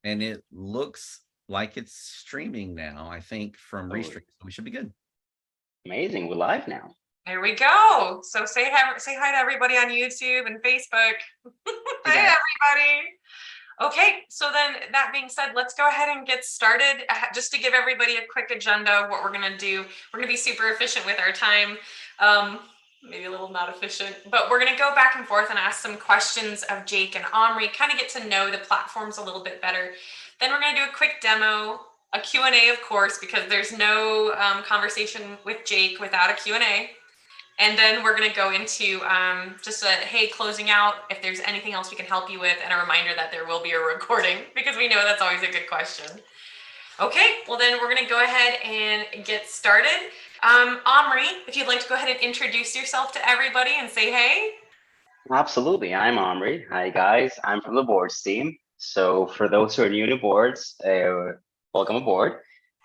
and it looks like it's streaming now, I think, from Oh, Restream. So we should be good. amazing. We're live now. There we go. So say hi to everybody on YouTube and Facebook. Hey Hey, guys. everybody. Okay, so then that being said, let's go ahead and get started. Just to give everybody a quick agenda of what we're going to do. We're going to be super efficient with our time. Maybe a little not efficient, but we're going to go back and forth and ask some questions of Jake and Omri, kind of get to know the platforms a little bit better. Then we're going to do a quick demo, a Q&A, of course, because there's no conversation with Jake without a Q&A. And then we're going to go into just a, hey, closing out, if there's anything else we can help you with, and a reminder that there will be a recording, because we know that's always a good question. Okay, well then we're going to go ahead and get started. Omri, if you'd like to go ahead and introduce yourself to everybody and say hey. Absolutely. I'm Omri. Hi guys. I'm from the boards team. So for those who are new to boards, welcome aboard.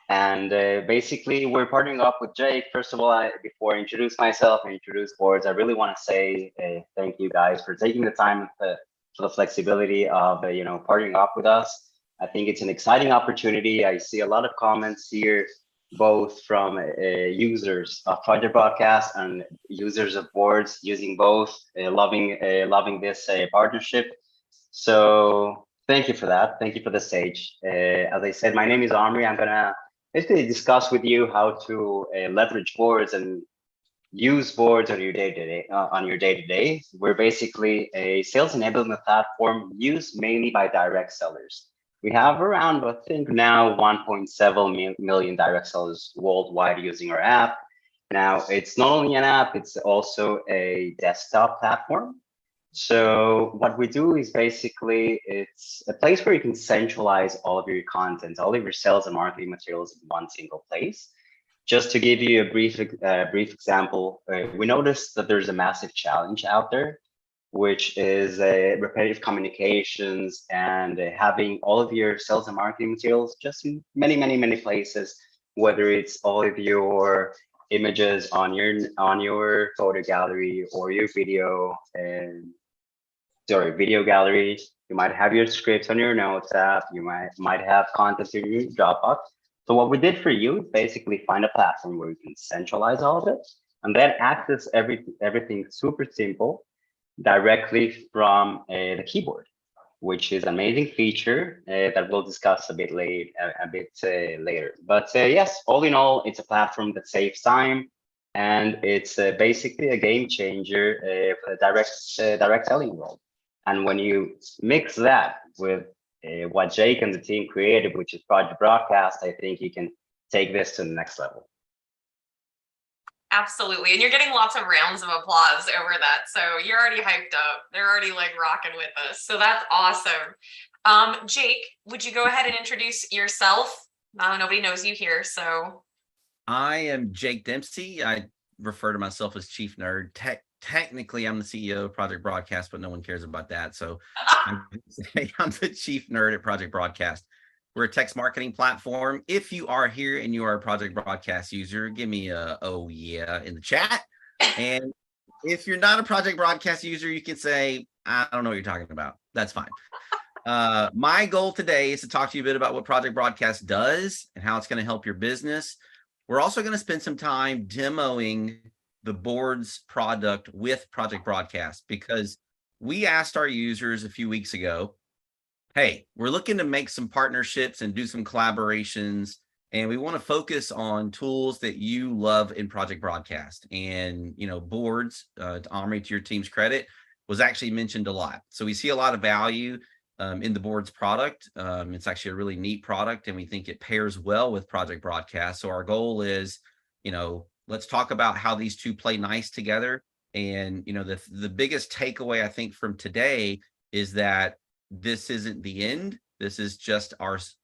And basically, we're partnering up with Jake. First of all, before I introduce myself and introduce boards, I really want to say thank you guys for taking the time for the flexibility of partnering up with us. I think it's an exciting opportunity. I see a lot of comments here, both from users of Project Broadcast and users of boards using both, loving this partnership. So thank you for that. Thank you for the stage. As I said, my name is Omri. I'm gonna basically discuss with you how to leverage boards and use boards on your day-to-day. We're basically a sales enablement platform used mainly by direct sellers. We have around, I think now, 1.7 million direct sellers worldwide using our app. Now, it's not only an app, it's also a desktop platform. So what we do is basically it's a place where you can centralize all of your content, all of your sales and marketing materials in one single place. Just to give you a brief example, we noticed that there's a massive challenge out there, which is repetitive communications and having all of your sales and marketing materials just in many places, whether it's all of your images on your photo gallery or your video gallery. You might have your scripts on your notes app. You might have content in your Dropbox. So what we did for you is basically find a platform where you can centralize all of it and then access everything super simple directly from the keyboard, which is an amazing feature that we'll discuss a bit later. But yes, all in all, it's a platform that saves time, and it's basically a game changer for the direct selling world. And when you mix that with what Jake and the team created, which is Project Broadcast, I think you can take this to the next level. Absolutely. And you're getting lots of rounds of applause over that. So you're already hyped up. They're already like rocking with us. So that's awesome. Jake, would you go ahead and introduce yourself? Nobody knows you here. So I am Jake Dempsey. I refer to myself as Chief Nerd. Technically, I'm the CEO of Project Broadcast, but no one cares about that. So I'm the Chief Nerd at Project Broadcast. We're a text marketing platform. If you are here and you are a Project Broadcast user, give me a oh yeah in the chat. And if you're not a Project Broadcast user, you can say, I don't know what you're talking about. That's fine. My goal today is to talk to you a bit about what Project Broadcast does and how it's going to help your business. We're also going to spend some time demoing the board's product with Project Broadcast, because we asked our users a few weeks ago, hey, we're looking to make some partnerships and do some collaborations, and we want to focus on tools that you love in Project Broadcast. And, boards, to Omri, to your team's credit, was actually mentioned a lot. So we see a lot of value in the board's product. It's actually a really neat product, and we think it pairs well with Project Broadcast. So our goal is, let's talk about how these two play nice together. And, the biggest takeaway, I think, from today is that this isn't the end. This is just us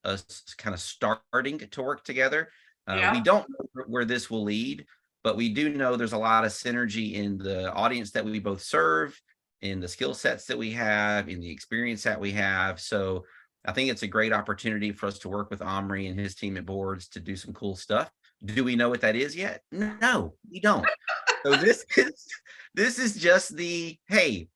kind of starting to work together. We don't know where this will lead, but we do know there's a lot of synergy in the audience that we both serve, in the skill sets that we have, in the experience that we have. So I think it's a great opportunity for us to work with Omri and his team at Boards to do some cool stuff. Do we know what that is yet? No, we don't. So this is just the, hey,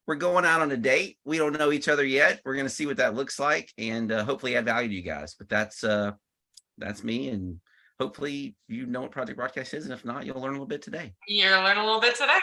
we're going out on a date. We don't know each other yet. We're going to see what that looks like, and hopefully add value to you guys. But that's me, and hopefully you know what Project Broadcast is, and if not, you'll learn a little bit today. You're learning a little bit today.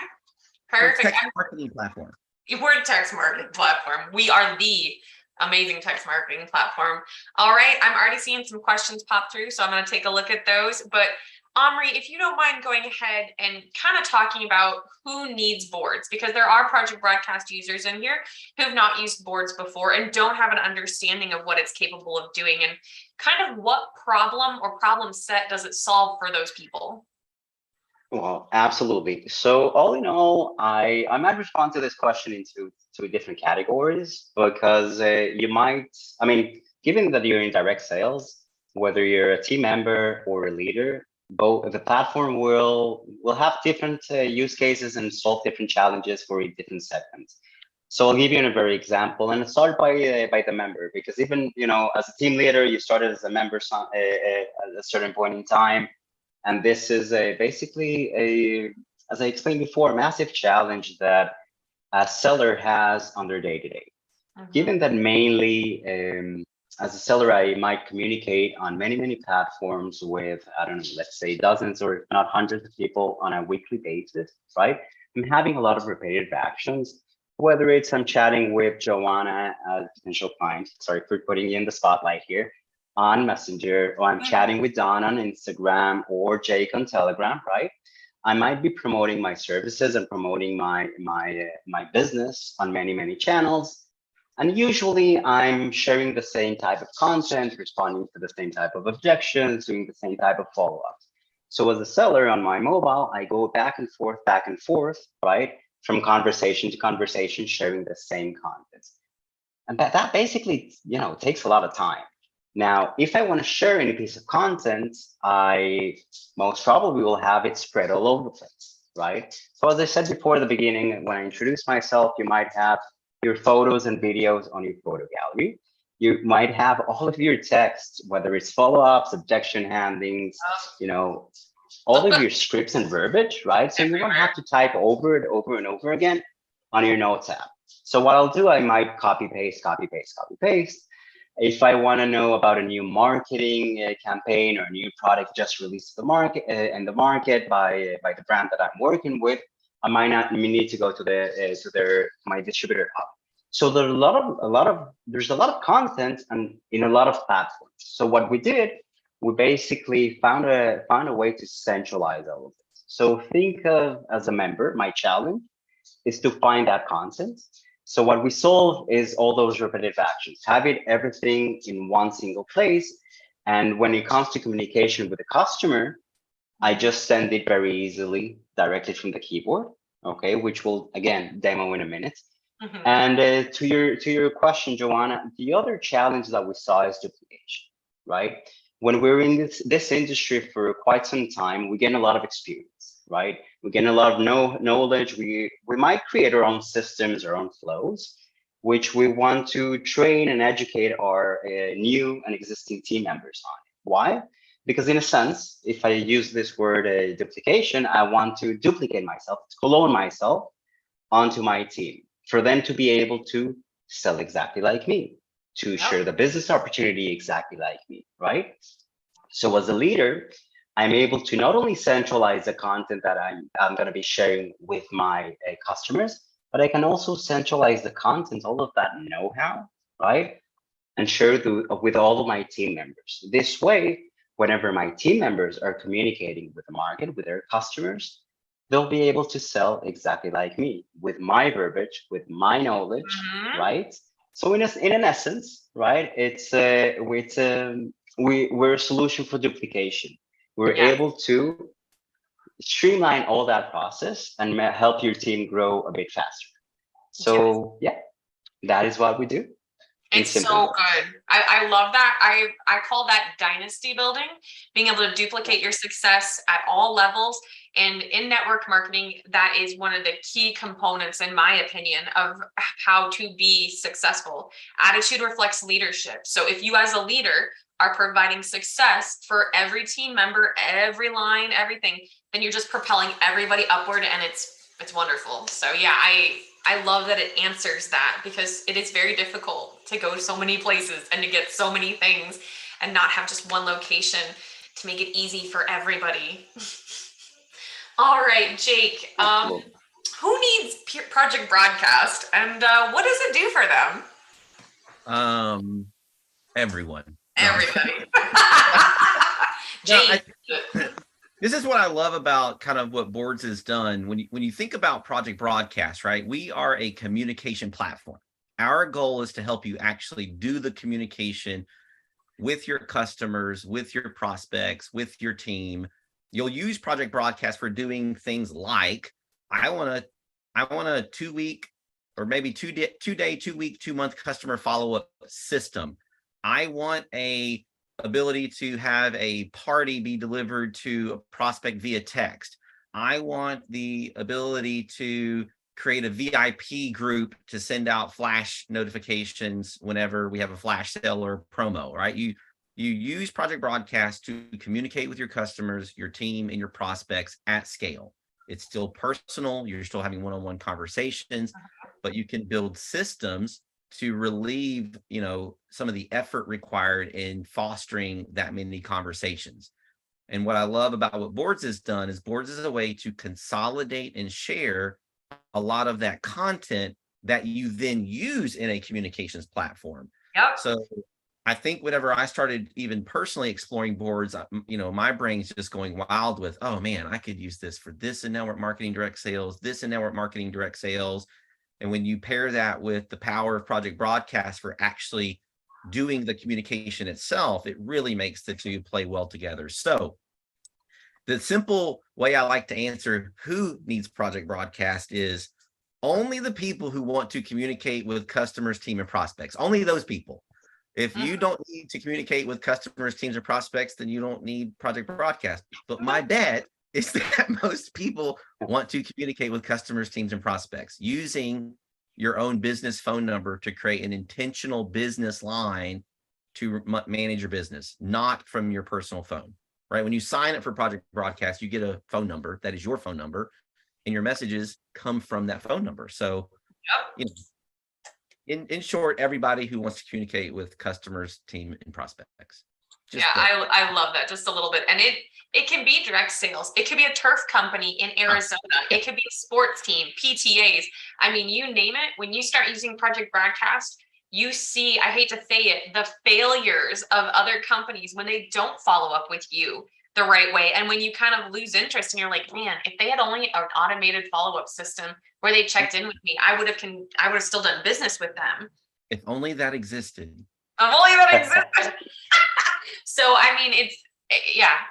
We're a Perfect. text marketing platform. We're a text marketing platform. We are the amazing text marketing platform. All right, I'm already seeing some questions pop through, so I'm going to take a look at those. But Omri, if you don't mind going ahead and kind of talking about who needs boards, because there are Project Broadcast users in here who have not used boards before and don't have an understanding of what it's capable of doing, and kind of what problem or problem set does it solve for those people? Well, absolutely. So all in all, I might respond to this question into two different categories because you might, I mean, given that you're in direct sales, whether you're a team member or a leader, both the platform will have different use cases and solve different challenges for different segments. So I'll give you a very example, and start by the member, because even as a team leader, you started as a member at a certain point in time. And this is basically as I explained before, a massive challenge that a seller has on their day-to-day. Given that mainly as a seller, I might communicate on many platforms with, I don't know, let's say dozens or if not hundreds of people on a weekly basis, right? I'm having a lot of repetitive actions, whether it's I'm chatting with Joanna, a potential client, sorry for putting you in the spotlight here, on Messenger, or I'm chatting with Don on Instagram or Jake on Telegram, right? I might be promoting my services and promoting my business on many channels. And usually I'm sharing the same type of content, responding to the same type of objections, doing the same type of follow-ups. So as a seller on my mobile, I go back and forth, right? From conversation to conversation, sharing the same content. And that basically, takes a lot of time. Now, if I want to share any piece of content, I most probably will have it spread all over the place, right? So as I said before at the beginning, when I introduce myself, you might have your photos and videos on your photo gallery. You might have all of your text, whether it's follow-ups, objection handlings, all of your scripts and verbiage, right? So you won't have to type over and over again on your notes app. So what I'll do, I might copy paste. If I want to know about a new marketing campaign or a new product just released to the market by the brand that I'm working with, I might not need to go to my distributor hub. So there's a lot of content and in a lot of platforms. So what we did, we basically found a way to centralize all of this. So think of, as a member, my challenge is to find that content. So what we solve is all those repetitive actions, everything in one single place. And when it comes to communication with the customer, I just send it very easily directly from the keyboard, okay, which we'll again demo in a minute. And to your question, Joanna, the other challenge that we saw is duplication, right? When we're in this industry for quite some time, we get a lot of experience, right? We get a lot of knowledge. We might create our own systems, our own flows, which we want to train and educate our new and existing team members on. Why? Because in a sense, if I use this word duplication, I want to duplicate myself, to clone myself onto my team for them to be able to sell exactly like me, to share the business opportunity exactly like me, right? So as a leader, I'm able to not only centralize the content that I'm going to be sharing with my customers, but I can also centralize the content, all of that know-how, right? And share with all of my team members. This way, whenever my team members are communicating with the market, with their customers, they'll be able to sell exactly like me, with my verbiage, with my knowledge, right? So in an essence, right, we're a solution for duplication. We're able to streamline all that process and help your team grow a bit faster. So yeah, that is what we do. It's so good. I love that. I call that dynasty building, being able to duplicate your success at all levels. And in network marketing, that is one of the key components, in my opinion, of how to be successful. Attitude reflects leadership. So if you as a leader are providing success for every team member, every line, everything, then you're just propelling everybody upward, and it's wonderful. So yeah, I love that it answers that, because it is very difficult to go so many places and to get so many things and not have just one location to make it easy for everybody. All right, Jake, who needs Project Broadcast, and what does it do for them? Everyone. Everybody. No, Jake. This is what I love about kind of what Boards has done. When you think about Project Broadcast, right? We are a communication platform. Our goal is to help you actually do the communication with your customers, with your prospects, with your team. You'll use Project Broadcast for doing things like, I want a 2 week or maybe 2 day, 2 week, 2 month customer follow-up system. I want a ability to have a party be delivered to a prospect via text. I want the ability to create a VIP group to send out flash notifications whenever we have a flash sale or promo, right? You use Project Broadcast to communicate with your customers, your team, and your prospects at scale. It's still personal. You're still having one-on-one conversations, but you can build systems to relieve, some of the effort required in fostering that many conversations. And what I love about what Boards has done is Boards is a way to consolidate and share a lot of that content that you then use in a communications platform. Yep. So I think whenever I started even personally exploring Boards, my brain's just going wild with, oh man, I could use this for this in network marketing direct sales, this in network marketing direct sales. And when you pair that with the power of Project Broadcast for actually doing the communication itself, it really makes the two play well together. So the simple way I like to answer who needs Project Broadcast is only the people who want to communicate with customers, team, and prospects. Only those people. If you don't need to communicate with customers, teams, or prospects, then you don't need Project Broadcast. But my bet is that most people want to communicate with customers, teams, and prospects using your own business phone number to create an intentional business line to manage your business, not from your personal phone, right? When you sign up for Project Broadcast, you get a phone number that is your phone number, and your messages come from that phone number. So, in short, everybody who wants to communicate with customers, team, and prospects. I love that just a little bit. And it can be direct sales. It could be a turf company in Arizona. It could be a sports team, PTAs. I mean, you name it. When you start using Project Broadcast, you see, I hate to say it, the failures of other companies when they don't follow up with you the right way. And when you kind of lose interest and you're like, man, if they had only an automated follow-up system where they checked in with me, I would have still done business with them. If only that existed. If only that existed. So, I mean,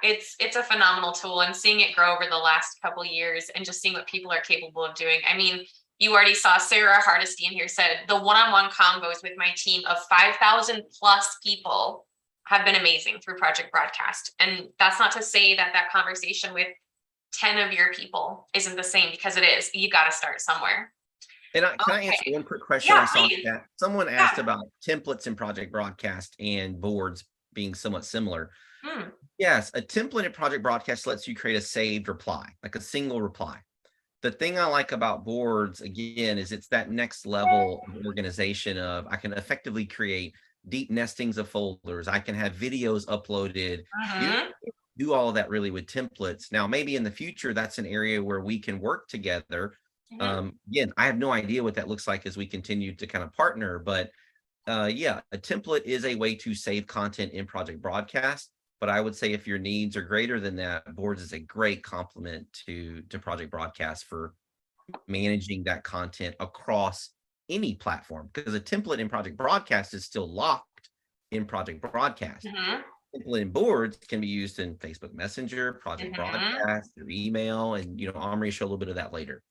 it's a phenomenal tool, and seeing it grow over the last couple of years and just seeing what people are capable of doing. I mean, you already saw Sarah Hardesty in here said the one-on-one combos with my team of 5,000 plus people have been amazing through Project Broadcast. And that's not to say that conversation with 10 of your people isn't the same, because it is. You got to start somewhere. And can I answer one quick question? Yeah, I saw that someone asked about templates in Project Broadcast and Boards being somewhat similar. Yes, a template in Project Broadcast lets you create a saved reply, like a single reply. The thing I like about Boards, again, is it's that next level of organization of I can effectively create deep nestings of folders. I can have videos uploaded. You do all of that really with templates. Now, maybe in the future, that's an area where we can work together. Again, I have no idea what that looks like as we continue to kind of partner, but a template is a way to save content in Project Broadcast. But I would say if your needs are greater than that, Boards is a great complement to Project Broadcast for managing that content across any platform, because a template in Project Broadcast is still locked in Project Broadcast. Template in Boards can be used in Facebook Messenger, Project Broadcast, your email, and Omri show a little bit of that later.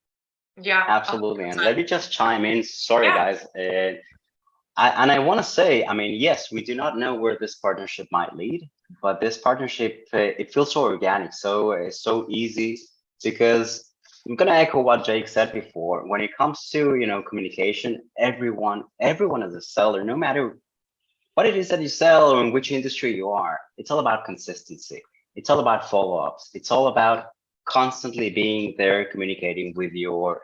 Yeah, absolutely. And let me just chime in. Sorry, guys. I want to say, I mean, yes, we do not know where this partnership might lead, but this partnership, it feels so organic, so easy, because I'm going to echo what Jake said before. When it comes to, communication, everyone is a seller, no matter what it is that you sell or in which industry you are. It's all about consistency. It's all about follow-ups. It's all about constantly being there, communicating with your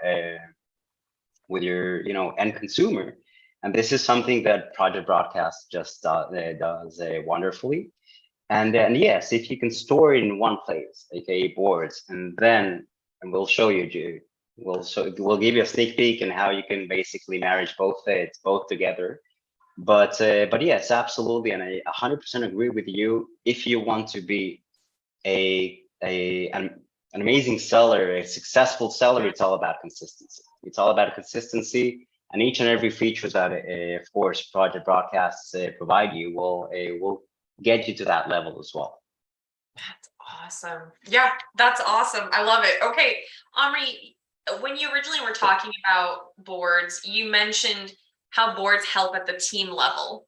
with your end consumer. And this is something that Project Broadcast just does wonderfully. And yes, if you can store it in one place, aka boards, and we'll show you, we'll give you a sneak peek and how you can basically marriage both together. But yes, absolutely, and I 100% agree with you. If you want to be an amazing seller, a successful seller, it's all about consistency. It's all about consistency, and each and every feature that, of course, Project Broadcasts provide you will get you to that level as well. That's awesome. Yeah, that's awesome. I love it. Okay, Omri, when you originally were talking about boards, you mentioned how boards help at the team level.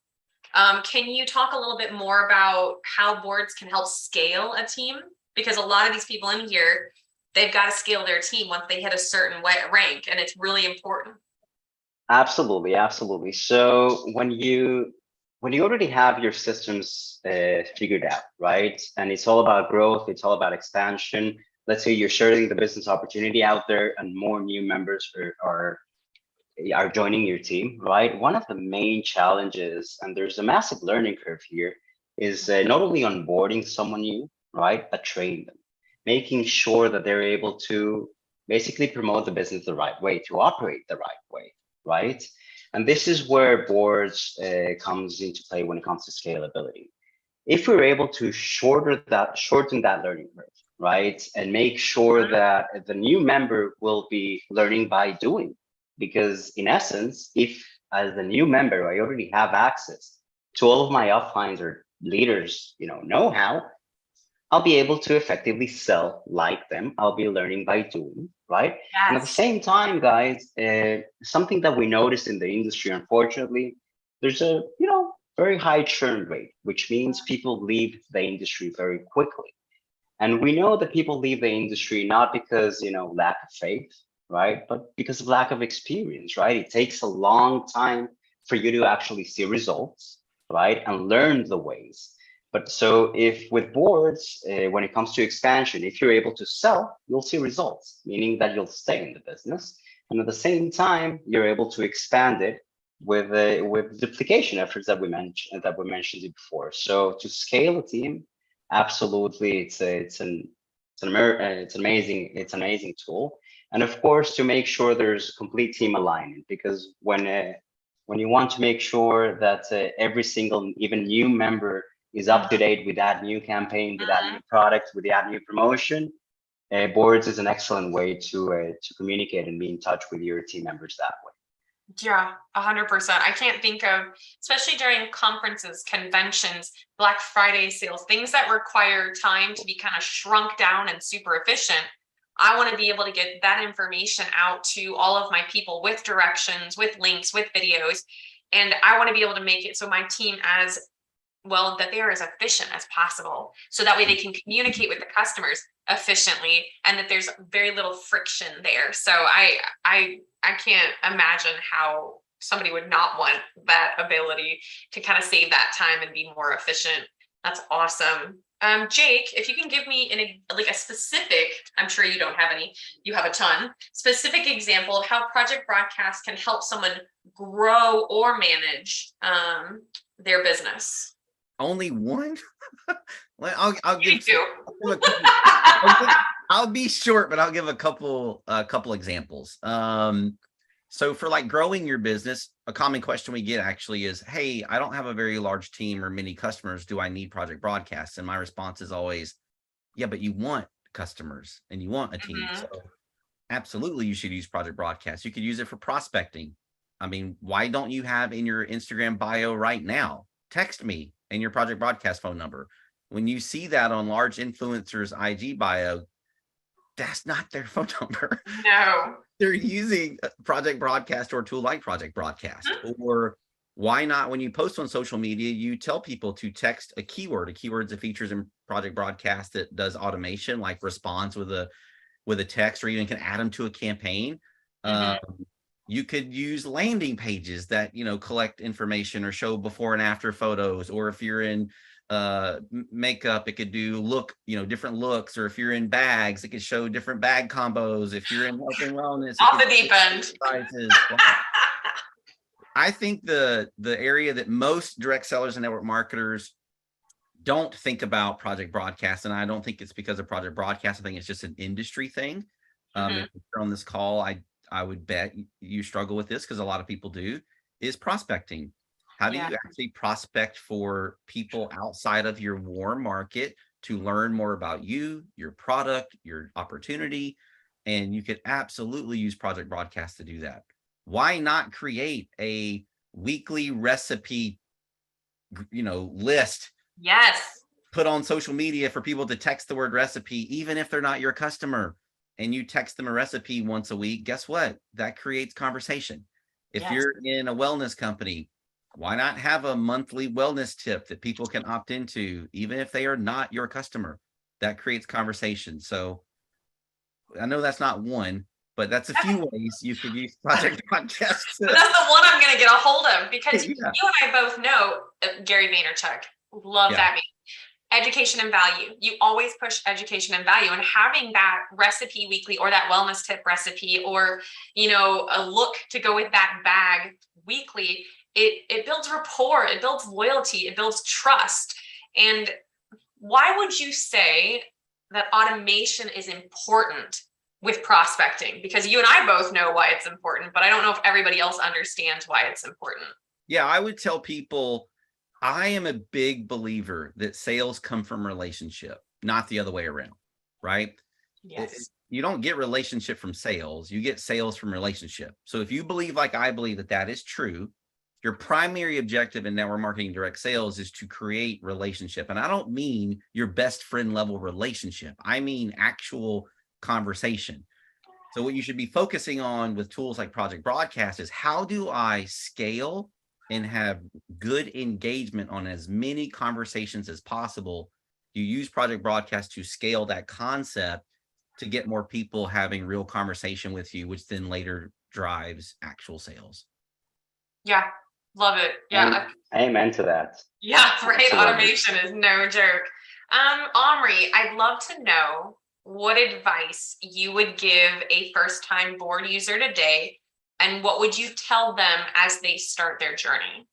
Can you talk a little bit more about how boards can help scale a team? Because a lot of these people in here, they've got to scale their team once they hit a certain rank, and it's really important. Absolutely, absolutely. So when you already have your systems figured out, right? And it's all about growth, it's all about expansion. Let's say you're sharing the business opportunity out there, and more new members are joining your team, right? One of the main challenges, and there's a massive learning curve here, is not only onboarding someone new, right, but training them, making sure that they're able to basically promote the business the right way, to operate the right way, right? And this is where boards comes into play when it comes to scalability. If we're able to shorten that learning curve, right, and make sure that the new member will be learning by doing, because in essence, if as a new member I already have access to all of my uplines or leaders, know-how, I'll be able to effectively sell like them. I'll be learning by doing, right? Yes. And at the same time, guys, something that we noticed in the industry, unfortunately, there's a very high churn rate, which means people leave the industry very quickly. And we know that people leave the industry not because lack of faith, right? But because of lack of experience, right? It takes a long time for you to actually see results, right? And learn the ways. But so if with boards, when it comes to expansion, if you're able to sell, you'll see results, meaning that you'll stay in the business. And at the same time, you're able to expand it with duplication efforts that we mentioned before. So to scale a team, absolutely, it's an amazing tool. And of course, to make sure there's complete team alignment, because when you want to make sure that every single, even new member is up to date with that new campaign, with that new product, with that new promotion, boards is an excellent way to communicate and be in touch with your team members that way. Yeah, 100%. I can't think of, especially during conferences, conventions, Black Friday sales, things that require time to be kind of shrunk down and super efficient. I want to be able to get that information out to all of my people with directions, with links, with videos. And I want to be able to make it so my team as well, that they are as efficient as possible. So that way they can communicate with the customers efficiently and that there's very little friction there. So I can't imagine how somebody would not want that ability to kind of save that time and be more efficient. That's awesome. Jake, if you can give me a specific, I'm sure you don't have any, you have a ton, specific example of how Project Broadcast can help someone grow or manage their business. Only one? I'll give you. I'll be short, but I'll give a couple examples. So for like growing your business, a common question we get actually is, hey, I don't have a very large team or many customers. Do I need Project Broadcast? And my response is always, yeah, but you want customers and you want a team. So absolutely, you should use Project Broadcast. You could use it for prospecting. I mean, why don't you have in your Instagram bio right now, text me and your Project Broadcast phone number? When you see that on large influencers' IG bio, that's not their phone number. No. They're using Project Broadcast or a tool like Project Broadcast. Or why not, when you post on social media, you tell people to text a keyword. A keyword's a features in Project Broadcast that does automation, like responds with a text, or even can add them to a campaign. You could use landing pages that, collect information or show before and after photos. Or if you're in makeup, it could do different looks. Or if you're in bags, it could show different bag combos. If you're in health and wellness, off the deep end. I think the area that most direct sellers and network marketers don't think about project broadcast, and I don't think it's because of project broadcast. I think it's just an industry thing. If you're on this call, I would bet you struggle with this, because a lot of people do, is prospecting. How do you actually prospect for people outside of your warm market to learn more about you, your product, your opportunity? And you could absolutely use project broadcast to do that. Why not create a weekly recipe, list? Yes. Put on social media for people to text the word recipe, even if they're not your customer, and you text them a recipe once a week. Guess what? That creates conversation. If you're in a wellness company, why not have a monthly wellness tip that people can opt into, even if they are not your customer? That creates conversation. So I know that's not one, but that's a few ways you could use project broadcast. But that's the one I'm going to get a hold of, because you and I both know Gary Vaynerchuk. Love that man. Education and value. You always push education and value, and having that recipe weekly, or that wellness tip recipe, or a look to go with that bag weekly, it builds rapport, it builds loyalty, it builds trust. And why would you say that automation is important with prospecting? Because you and I both know why it's important, but I don't know if everybody else understands why it's important. Yeah, I would tell people, I am a big believer that sales come from relationship, not the other way around, right? Yes. You don't get relationship from sales, you get sales from relationship. So if you believe, like I believe, that that is true, your primary objective in network marketing direct sales is to create relationship. And I don't mean your best friend level relationship. I mean actual conversation. So what you should be focusing on with tools like Project Broadcast is, how do I scale and have good engagement on as many conversations as possible? You use Project Broadcast to scale that concept to get more people having real conversation with you, which then later drives actual sales. Yeah, love it. Yeah. Amen to that. Yeah, right. Absolutely. Automation is no joke. Omri, I'd love to know what advice you would give a first-time board user today, and what would you tell them as they start their journey?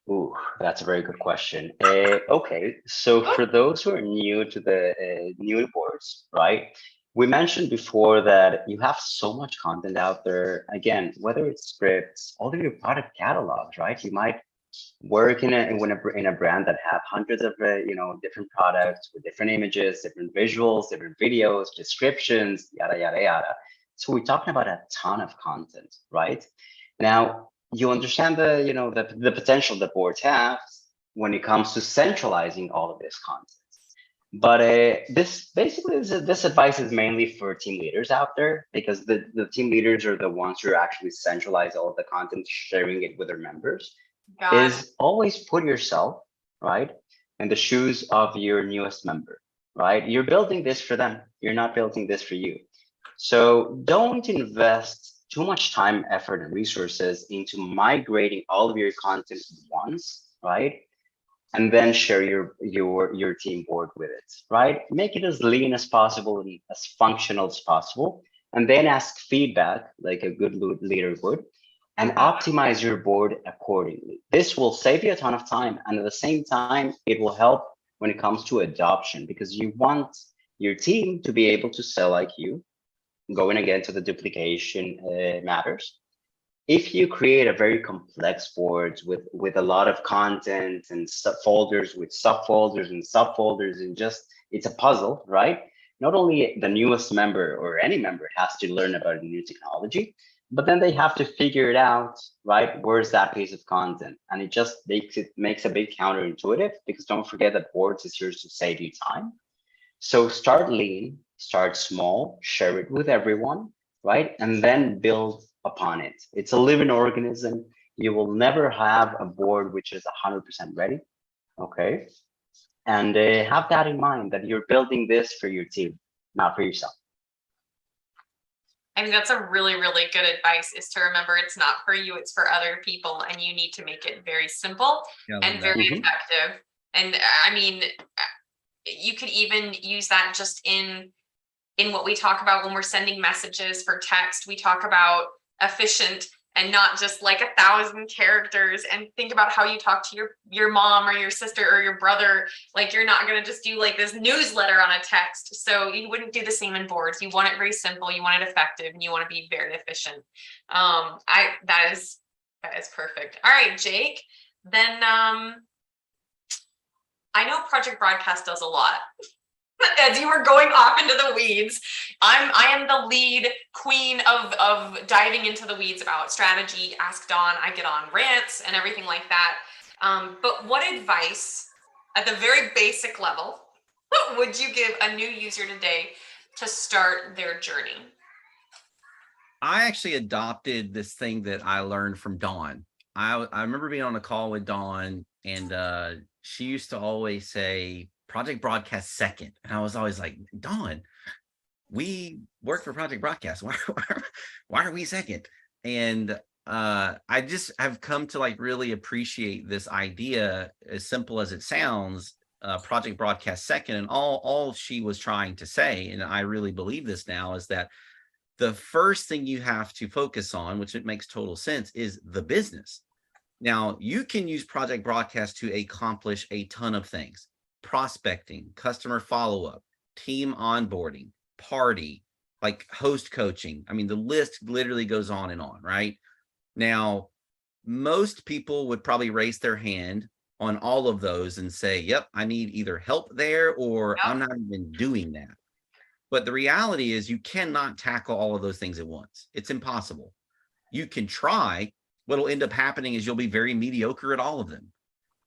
Ooh, that's a very good question. Okay, so for those who are new to the new boards, right? We mentioned before that you have so much content out there. Again, whether it's scripts, all of your product catalogs, right? You might work in a brand that have hundreds of different products with different images, different visuals, different videos, descriptions, yada yada yada. So we're talking about a ton of content, right? Now you understand the potential that boards have when it comes to centralizing all of this content. But this advice is mainly for team leaders out there, because the team leaders are the ones who actually centralize all of the content, sharing it with their members. Is always put yourself, right, in the shoes of your newest member, right? You're building this for them. You're not building this for you. So don't invest too much time, effort, and resources into migrating all of your content once, right? And then share your team board with it, right? Make it as lean as possible and as functional as possible, and then ask feedback like a good leader would, and optimize your board accordingly. This will save you a ton of time, and at the same time, it will help when it comes to adoption, because you want your team to be able to sell like you. Going again to the duplication matters. If you create a very complex board with a lot of content and folders with subfolders and subfolders, and just, it's a puzzle, right? Not only the newest member or any member has to learn about a new technology, but then they have to figure it out, right? Where's that piece of content? And it just makes a bit counterintuitive, because don't forget that boards is here to save you time. So start lean, start small, share it with everyone, right? And then build upon it. It's a living organism. You will never have a board which is 100% ready, okay? And have that in mind, that you're building this for your team, not for yourself. I think that's a really, really good advice, is to remember it's not for you, it's for other people, and you need to make it very simple and very effective. And I mean, you could even use that just in what we talk about when we're sending messages for text. We talk about efficient and not just like 1,000 characters, and think about how you talk to your mom or your sister or your brother. Like, you're not going to just do like this newsletter on a text. So you wouldn't do the same in boards. You want it very simple, you want it effective, and you want to be very efficient. That is perfect. All right, Jake, then I know Project Broadcast does a lot. As you were going off into the weeds, I am the lead queen of diving into the weeds about strategy. Ask Dawn. I get on rants and everything like that. But what advice, at the very basic level, would you give a new user today to start their journey? I actually adopted this thing that I learned from Dawn. I remember being on a call with Dawn, and she used to always say, Project Broadcast second. And I was always like, Dawn, we work for Project Broadcast. Why are we second? And I just have come to like really appreciate this idea, as simple as it sounds, Project Broadcast second. And all she was trying to say, and I really believe this now, is that the first thing you have to focus on, which it makes total sense, is the business. Now, you can use Project Broadcast to accomplish a ton of things: prospecting, customer follow-up, team onboarding, party, like host coaching. I mean, the list literally goes on and on, right? Now, most people would probably raise their hand on all of those and say, yep, I need either help there, or I'm not even doing that. But the reality is you cannot tackle all of those things at once. It's impossible. You can try. What'll end up happening is you'll be very mediocre at all of them.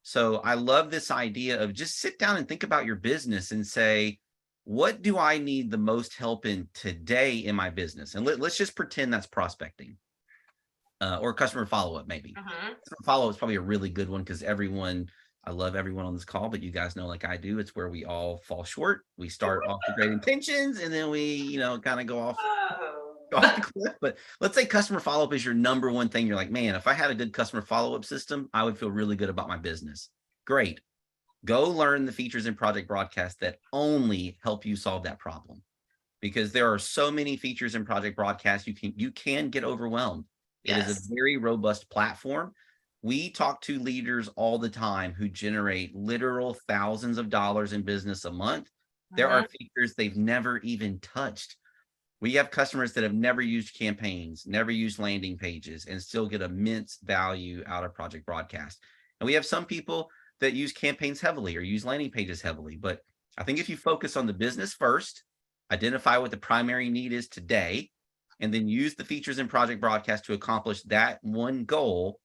So I love this idea of just sit down and think about your business and say, what do I need the most help in today in my business? And let's just pretend that's prospecting or customer follow-up, maybe. Follow-up is probably a really good one, because I love everyone on this call, but you guys know, like I do, it's where we all fall short. We start off with great intentions, and then we, kind of go off the cliff. But let's say customer follow-up is your number one thing. You're like, man, if I had a good customer follow-up system, I would feel really good about my business. Great. Go learn the features in Project Broadcast that only help you solve that problem, because there are so many features in Project Broadcast, you can get overwhelmed. Yes. It is a very robust platform. We talk to leaders all the time who generate literal thousands of dollars in business a month. There are features they've never even touched. We have customers that have never used campaigns, never used landing pages, and still get immense value out of Project Broadcast. And we have some people that use campaigns heavily or use landing pages heavily. But I think if you focus on the business first, identify what the primary need is today, and then use the features in Project Broadcast to accomplish that one goal.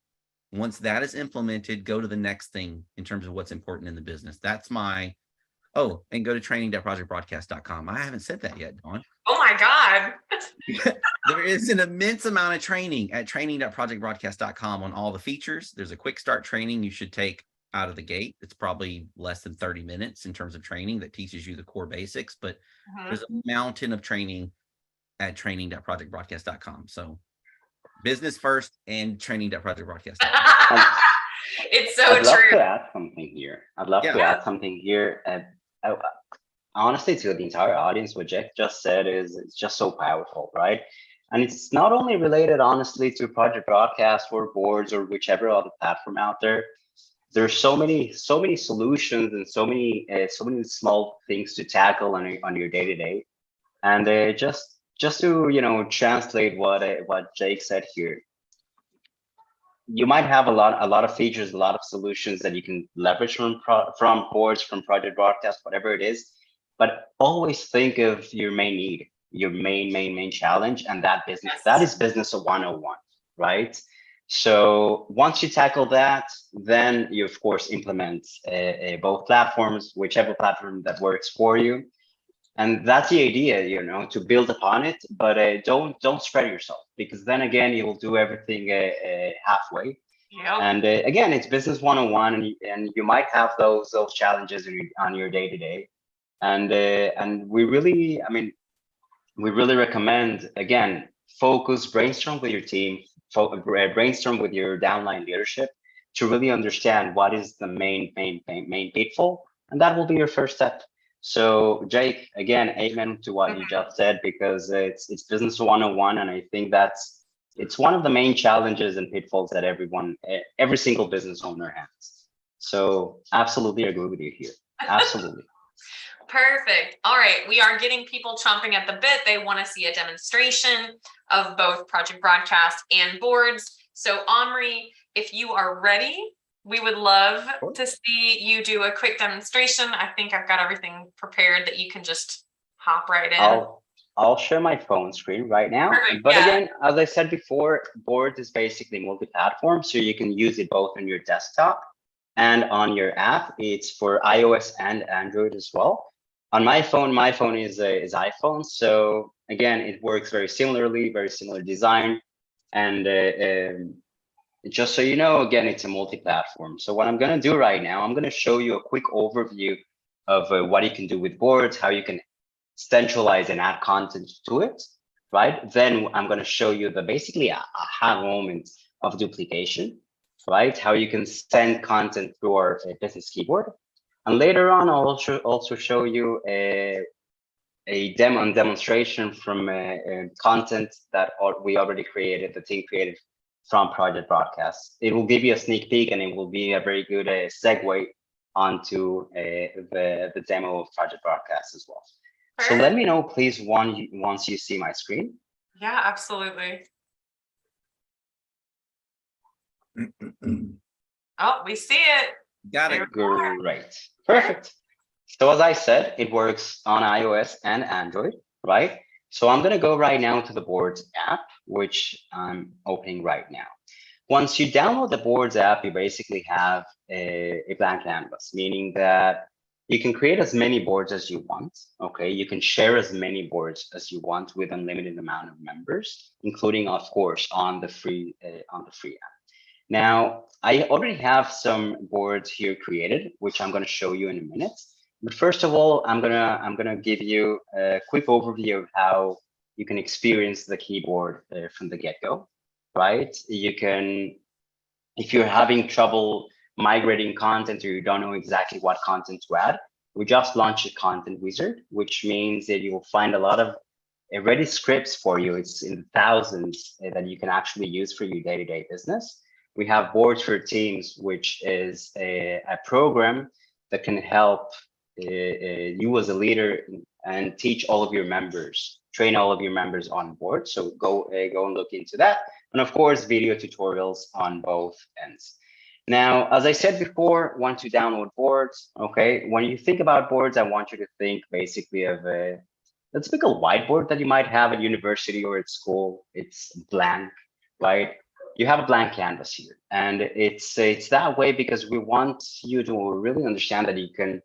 Once that is implemented, go to the next thing in terms of what's important in the business. That's my, and go to training.projectbroadcast.com. I haven't said that yet, Dawn. Oh my God. There is an immense amount of training at training.projectbroadcast.com on all the features. There's a quick start training you should take out of the gate. It's probably less than 30 minutes in terms of training that teaches you the core basics, but there's a mountain of training at training.projectbroadcast.com. So business first and training.projectbroadcast.com. It's so I'd love true. to add something here. Honestly, to the entire audience, what Jack just said is it's just so powerful, right? And it's not only related, honestly, to Project Broadcast or boards or whichever other platform out there. There's so many solutions and so many small things to tackle on your day to day. And just to translate what Jake said here, you might have a lot of features, a lot of solutions that you can leverage from boards, from Project Broadcast, whatever it is. But always think of your main need, your main challenge, and that is business 101, right? So once you tackle that, then you of course implement both platforms, whichever platform that works for you. And that's the idea, to build upon it, but don't spread yourself, because then again, you will do everything halfway. Yep. And again, it's business 101, and you might have those challenges on your day to day. And we really recommend, again, focus, brainstorm with your team, brainstorm with your downline leadership to really understand what is the main pitfall, and that will be your first step. So Jake, again, amen to what you just said, because it's business 101, and I think it's one of the main challenges and pitfalls that every single business owner has. So absolutely agree with you here. Absolutely. Perfect. All right. We are getting people chomping at the bit. They want to see a demonstration of both project broadcast and boards. So Omri, if you are ready, we would love to see you do a quick demonstration. I think I've got everything prepared that you can just hop right in. I'll share my phone screen right now. Perfect, but yeah. Again, as I said before, boards is basically multi-platform, so you can use it both on your desktop and on your app. It's for iOS and Android as well. On my phone is iPhone, so again, it works very similarly, very similar design, and just so you know, again, it's a multi-platform. So what I'm going to do right now, I'm going to show you a quick overview of what you can do with boards, how you can centralize and add content to it, right? Then I'm going to show you basically a aha moment of duplication, right? How you can send content through our business keyboard. And later on, I'll also show you a demonstration from content that we already created, the team created from Project Broadcast. It will give you a sneak peek, and it will be a very good segue onto the demo of Project Broadcast as well. So let me know, please, once you see my screen. Yeah, absolutely. Oh, we see it. Got it. Great. Perfect. So as I said, it works on iOS and Android, right? So I'm going to go right now to the Boards app, which I'm opening right now. Once you download the Boards app, you basically have a blank canvas, meaning that you can create as many boards as you want. Okay, you can share as many boards as you want with unlimited amount of members, including, of course, on the free app. Now, I already have some boards here created, which I'm going to show you in a minute. But first of all, I'm gonna give you a quick overview of how you can experience the keyboard from the get-go, right? You can, if you're having trouble migrating content or you don't know exactly what content to add, we just launched a content wizard, which means that you will find a lot of ready scripts for you. It's in thousands that you can actually use for your day-to-day business. We have boards for teams, which is a program that can help you as a leader and teach all of your members, train all of your members on board. So go and look into that. And of course, video tutorials on both ends. Now, as I said before, once you download boards, okay, when you think about boards, I want you to think basically of a typical whiteboard that you might have at university or at school. It's blank, right? You have a blank canvas here, and it's that way because we want you to really understand that you can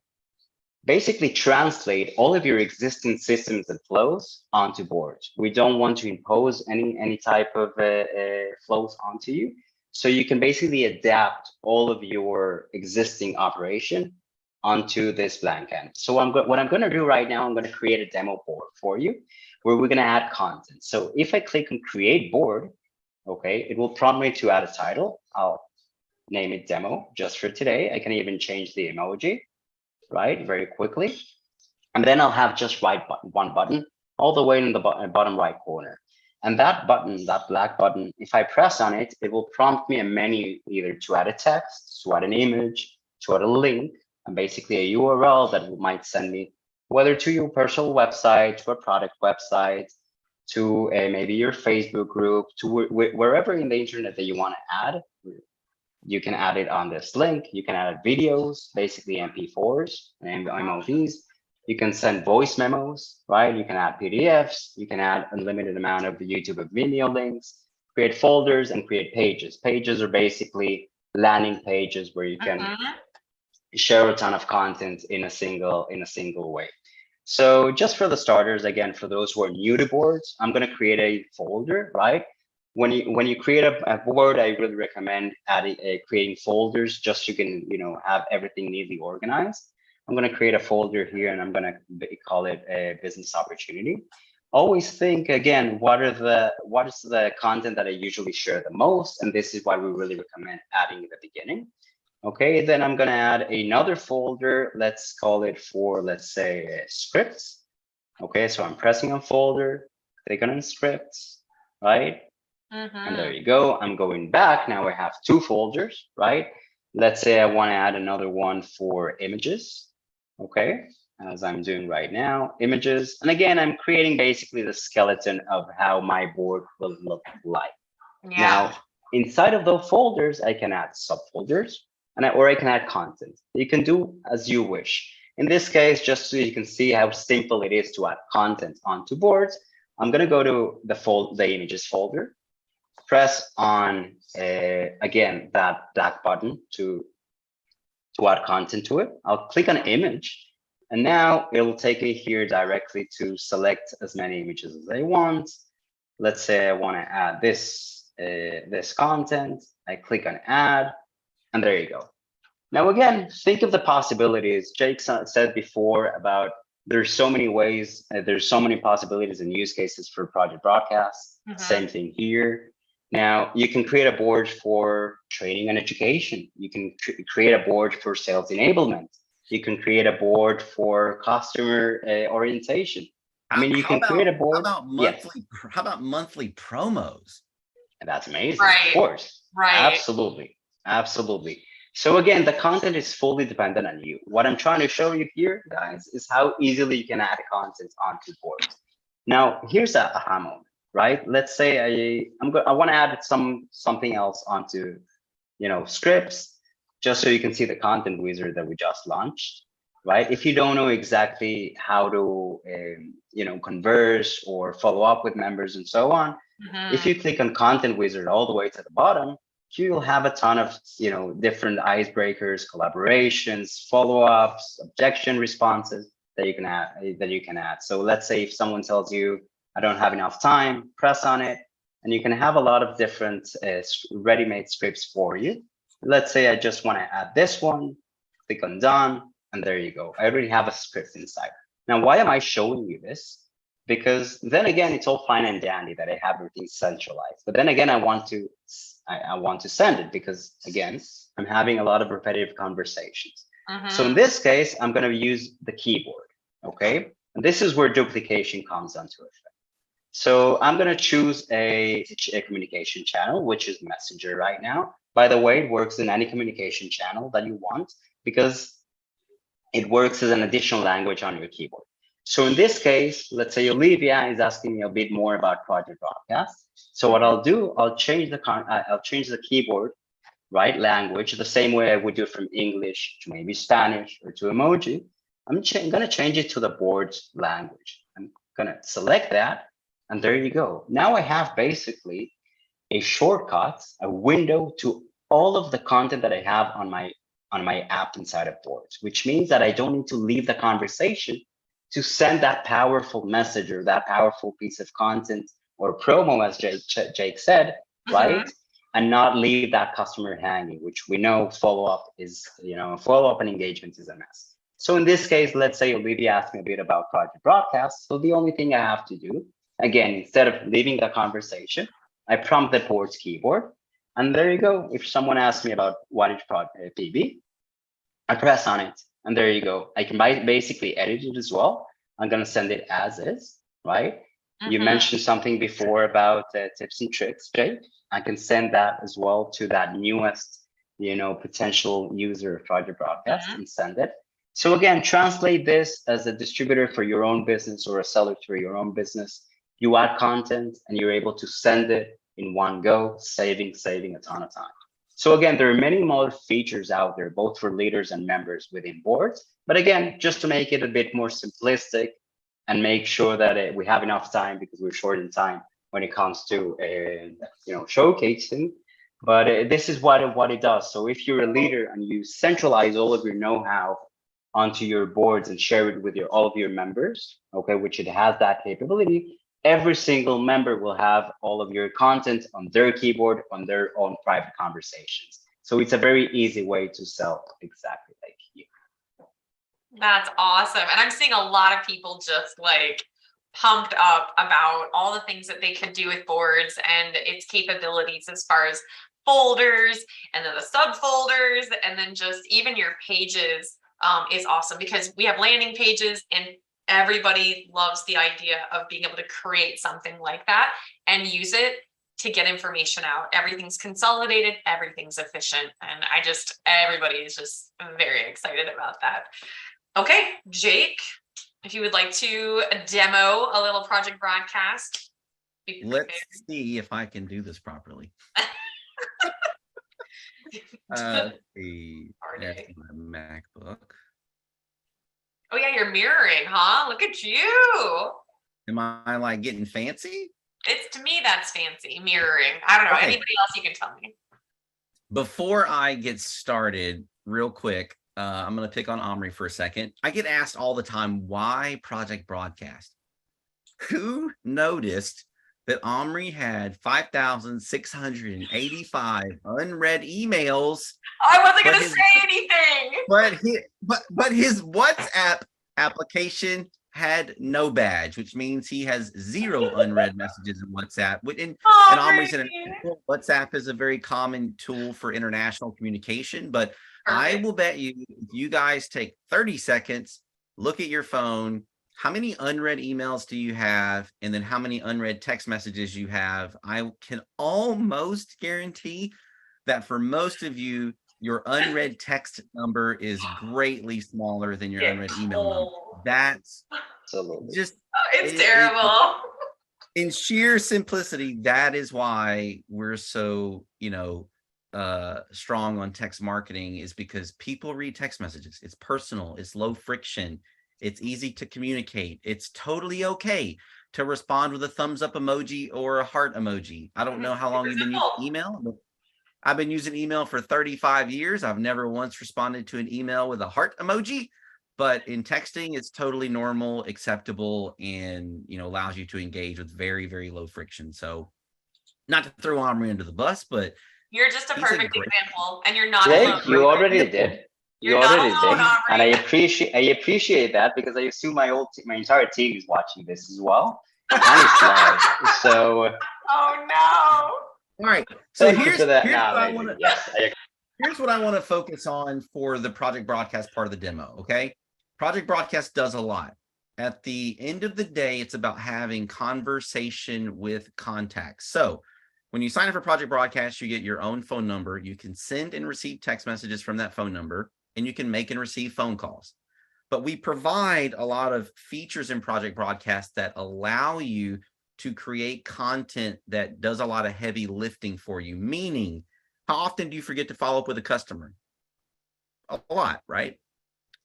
basically translate all of your existing systems and flows onto boards. We don't want to impose any type of flows onto you. So you can basically adapt all of your existing operation onto this blank canvas. So what I'm going to do right now, I'm going to create a demo board for you where we're going to add content. So if I click on create board, okay, it will prompt me to add a title. I'll name it demo just for today. I can even change the emoji, right, very quickly. And then I'll have just one button all the way in the bottom right corner. And that button, that black button, if I press on it, it will prompt me a menu either to add a text, to add an image, to add a link, and basically a URL that might send me whether to your personal website, to a product website, to maybe your Facebook group, to wherever in the internet that you want to add. You can add it on this link. You can add videos, basically MP4s and MOVs. You can send voice memos, right? You can add PDFs. You can add unlimited amount of YouTube video links, create folders, and create pages. Pages are basically landing pages where you can share a ton of content in a single way. So just for the starters, again, for those who are new to boards, I'm going to create a folder, right? When you create a board, I really recommend creating folders just so you can have everything neatly organized. I'm going to create a folder here, and I'm going to call it a business opportunity. always think again, what is the content that I usually share the most? And this is why we really recommend adding at the beginning. Okay, then I'm gonna add another folder. Let's call it for, let's say, scripts. Okay, so I'm pressing on folder, click on scripts, right? And there you go. I'm going back. Now I have two folders, right? Let's say I want to add another one for images. Okay, as I'm doing right now, images. And again, I'm creating basically the skeleton of how my board will look like. Yeah. Now, inside of those folders, I can add subfolders or I can add content. You can do as you wish. In this case, just so you can see how simple it is to add content onto boards, I'm going to go to the images folder, press on again that black button to add content to it. I'll click on image, and now it'll take me here directly to select as many images as I want. Let's say I want to add this content. I click on add, and there you go. Now again, think of the possibilities. Jake said before about there's so many ways, there's so many possibilities and use cases for project broadcast. Same thing here. Now you can create a board for training and education. You can create a board for sales enablement. You can create a board for customer orientation. I mean, you can create a board. How about monthly promos? And that's amazing. Right. Of course. Right. Absolutely. Absolutely. So again, the content is fully dependent on you. What I'm trying to show you here, guys, is how easily you can add content onto boards. Now, here's a aha moment, right? Let's say I want to add something else onto, scripts, just so you can see the content wizard that we just launched, right? If you don't know exactly how to, converse or follow up with members and so on, if you click on content wizard all the way to the bottom, you'll have a ton of different icebreakers, collaborations, follow-ups, objection responses that you can add. So let's say if someone tells you, I don't have enough time, press on it, and you can have a lot of different ready-made scripts for you. Let's say I just want to add this one, click on done, and there you go. I already have a script inside. Now, why am I showing you this? Because then again, it's all fine and dandy that I have everything centralized. But then again, I want to send it because again, I'm having a lot of repetitive conversations. So in this case, I'm going to use the keyboard. Okay. And this is where duplication comes onto effect. So I'm going to choose a communication channel, which is Messenger right now. By the way, it works in any communication channel that you want because it works as an additional language on your keyboard. So in this case, let's say Olivia is asking me a bit more about project broadcast. So what I'll do, I'll change the keyboard, right, language, the same way I would do from English to maybe Spanish or to emoji. I'm going to change it to the board's language. I'm going to select that, and there you go. Now I have basically a shortcut, a window to all of the content that I have on my app inside of boards, which means that I don't need to leave the conversation to send that powerful message or that powerful piece of content or promo, as Jake said, right? And not leave that customer hanging, which we know follow-up and engagement is a mess. So in this case, let's say Olivia asked me a bit about project broadcast. So the only thing I have to do, again, instead of leaving the conversation, I prompt the board's keyboard. And there you go. If someone asks me about what is PB, I press on it. And there you go. I can basically edit it as well. I'm going to send it as is, right? You mentioned something before about tips and tricks, Jake. I can send that as well to that newest, potential user of Project Broadcast and send it. So again, translate this as a distributor for your own business or a seller for your own business. You add content and you're able to send it in one go, saving a ton of time. So again, there are many more features out there, both for leaders and members within boards. But again, just to make it a bit more simplistic and make sure that we have enough time because we're short in time when it comes to showcasing. But this is what it does. So if you're a leader and you centralize all of your know-how onto your boards and share it with all of your members, okay, which it has that capability, every single member will have all of your content on their keyboard on their own private conversations. So it's a very easy way to sell exactly like you. That's awesome. And I'm seeing a lot of people just like pumped up about all the things that they could do with boards and its capabilities as far as folders and then the subfolders and then just even your pages is awesome because we have landing pages and everybody loves the idea of being able to create something like that and use it to get information out. Everything's consolidated, everything's efficient, and everybody is just very excited about that. Okay, Jake, if you would like to demo a little project broadcast. Let's see if I can do this properly. There's my MacBook. Oh yeah, you're mirroring, huh? Look at you. Am I like getting fancy? It's, to me, that's fancy, mirroring. I don't know. Okay. Anybody else, you can tell me. Before I get started, real quick, I'm going to pick on Omri for a second. I get asked all the time, why Project Broadcast? Who noticed that Omri had 5,685 unread emails? I wasn't going to say anything. But his WhatsApp application had no badge, which means he has 0 unread messages in WhatsApp. And Omri said WhatsApp is a very common tool for international communication, but I will bet you, if you guys take 30 seconds, look at your phone, how many unread emails do you have? And then how many unread text messages you have? I can almost guarantee that for most of you, your unread text number is greatly smaller than your unread email number. That's just, it's terrible. In sheer simplicity, that is why we're so, strong on text marketing, is because people read text messages. It's personal, it's low friction, it's easy to communicate. It's totally okay to respond with a thumbs up emoji or a heart emoji. I don't know how long you've been using email, but I've been using email for 35 years. I've never once responded to an email with a heart emoji, but in texting, it's totally normal, acceptable, and allows you to engage with very, very low friction. So not to throw Omri under the bus, but you're just a perfect example, and you're not Jake, alone. you already did. You're not alone, Omri. And I appreciate that, because I assume my entire team is watching this as well. And it's live. So. Oh no. All right. So here's what I want to focus on for the Project Broadcast part of the demo. Okay. Project Broadcast does a lot. At the end of the day, it's about having conversation with contacts. So when you sign up for Project Broadcast, you get your own phone number. You can send and receive text messages from that phone number, and you can make and receive phone calls. But we provide a lot of features in Project Broadcast that allow you to create content that does a lot of heavy lifting for you. Meaning, how often do you forget to follow up with a customer? A lot, right?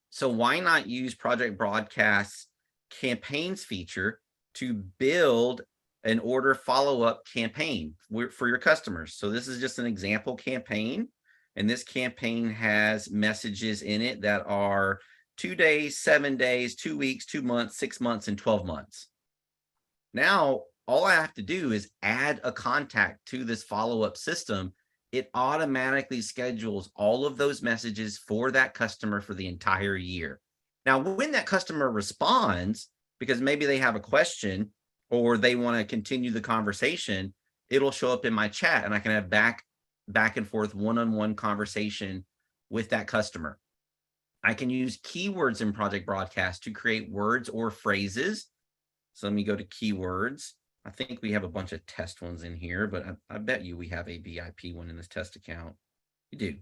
So why not use Project Broadcast's campaigns feature to build an order follow-up campaign for your customers? So this is just an example campaign, and this campaign has messages in it that are 2 days, 7 days, 2 weeks, 2 months, 6 months, and 12 months. Now, all I have to do is add a contact to this follow-up system. It automatically schedules all of those messages for that customer for the entire year. Now, when that customer responds, because maybe they have a question or they want to continue the conversation, it'll show up in my chat, and I can have back and forth one-on-one conversation with that customer. I can use keywords in Project Broadcast to create words or phrases. So let me go to keywords. I think we have a bunch of test ones in here, but I bet you we have a VIP one in this test account. We do.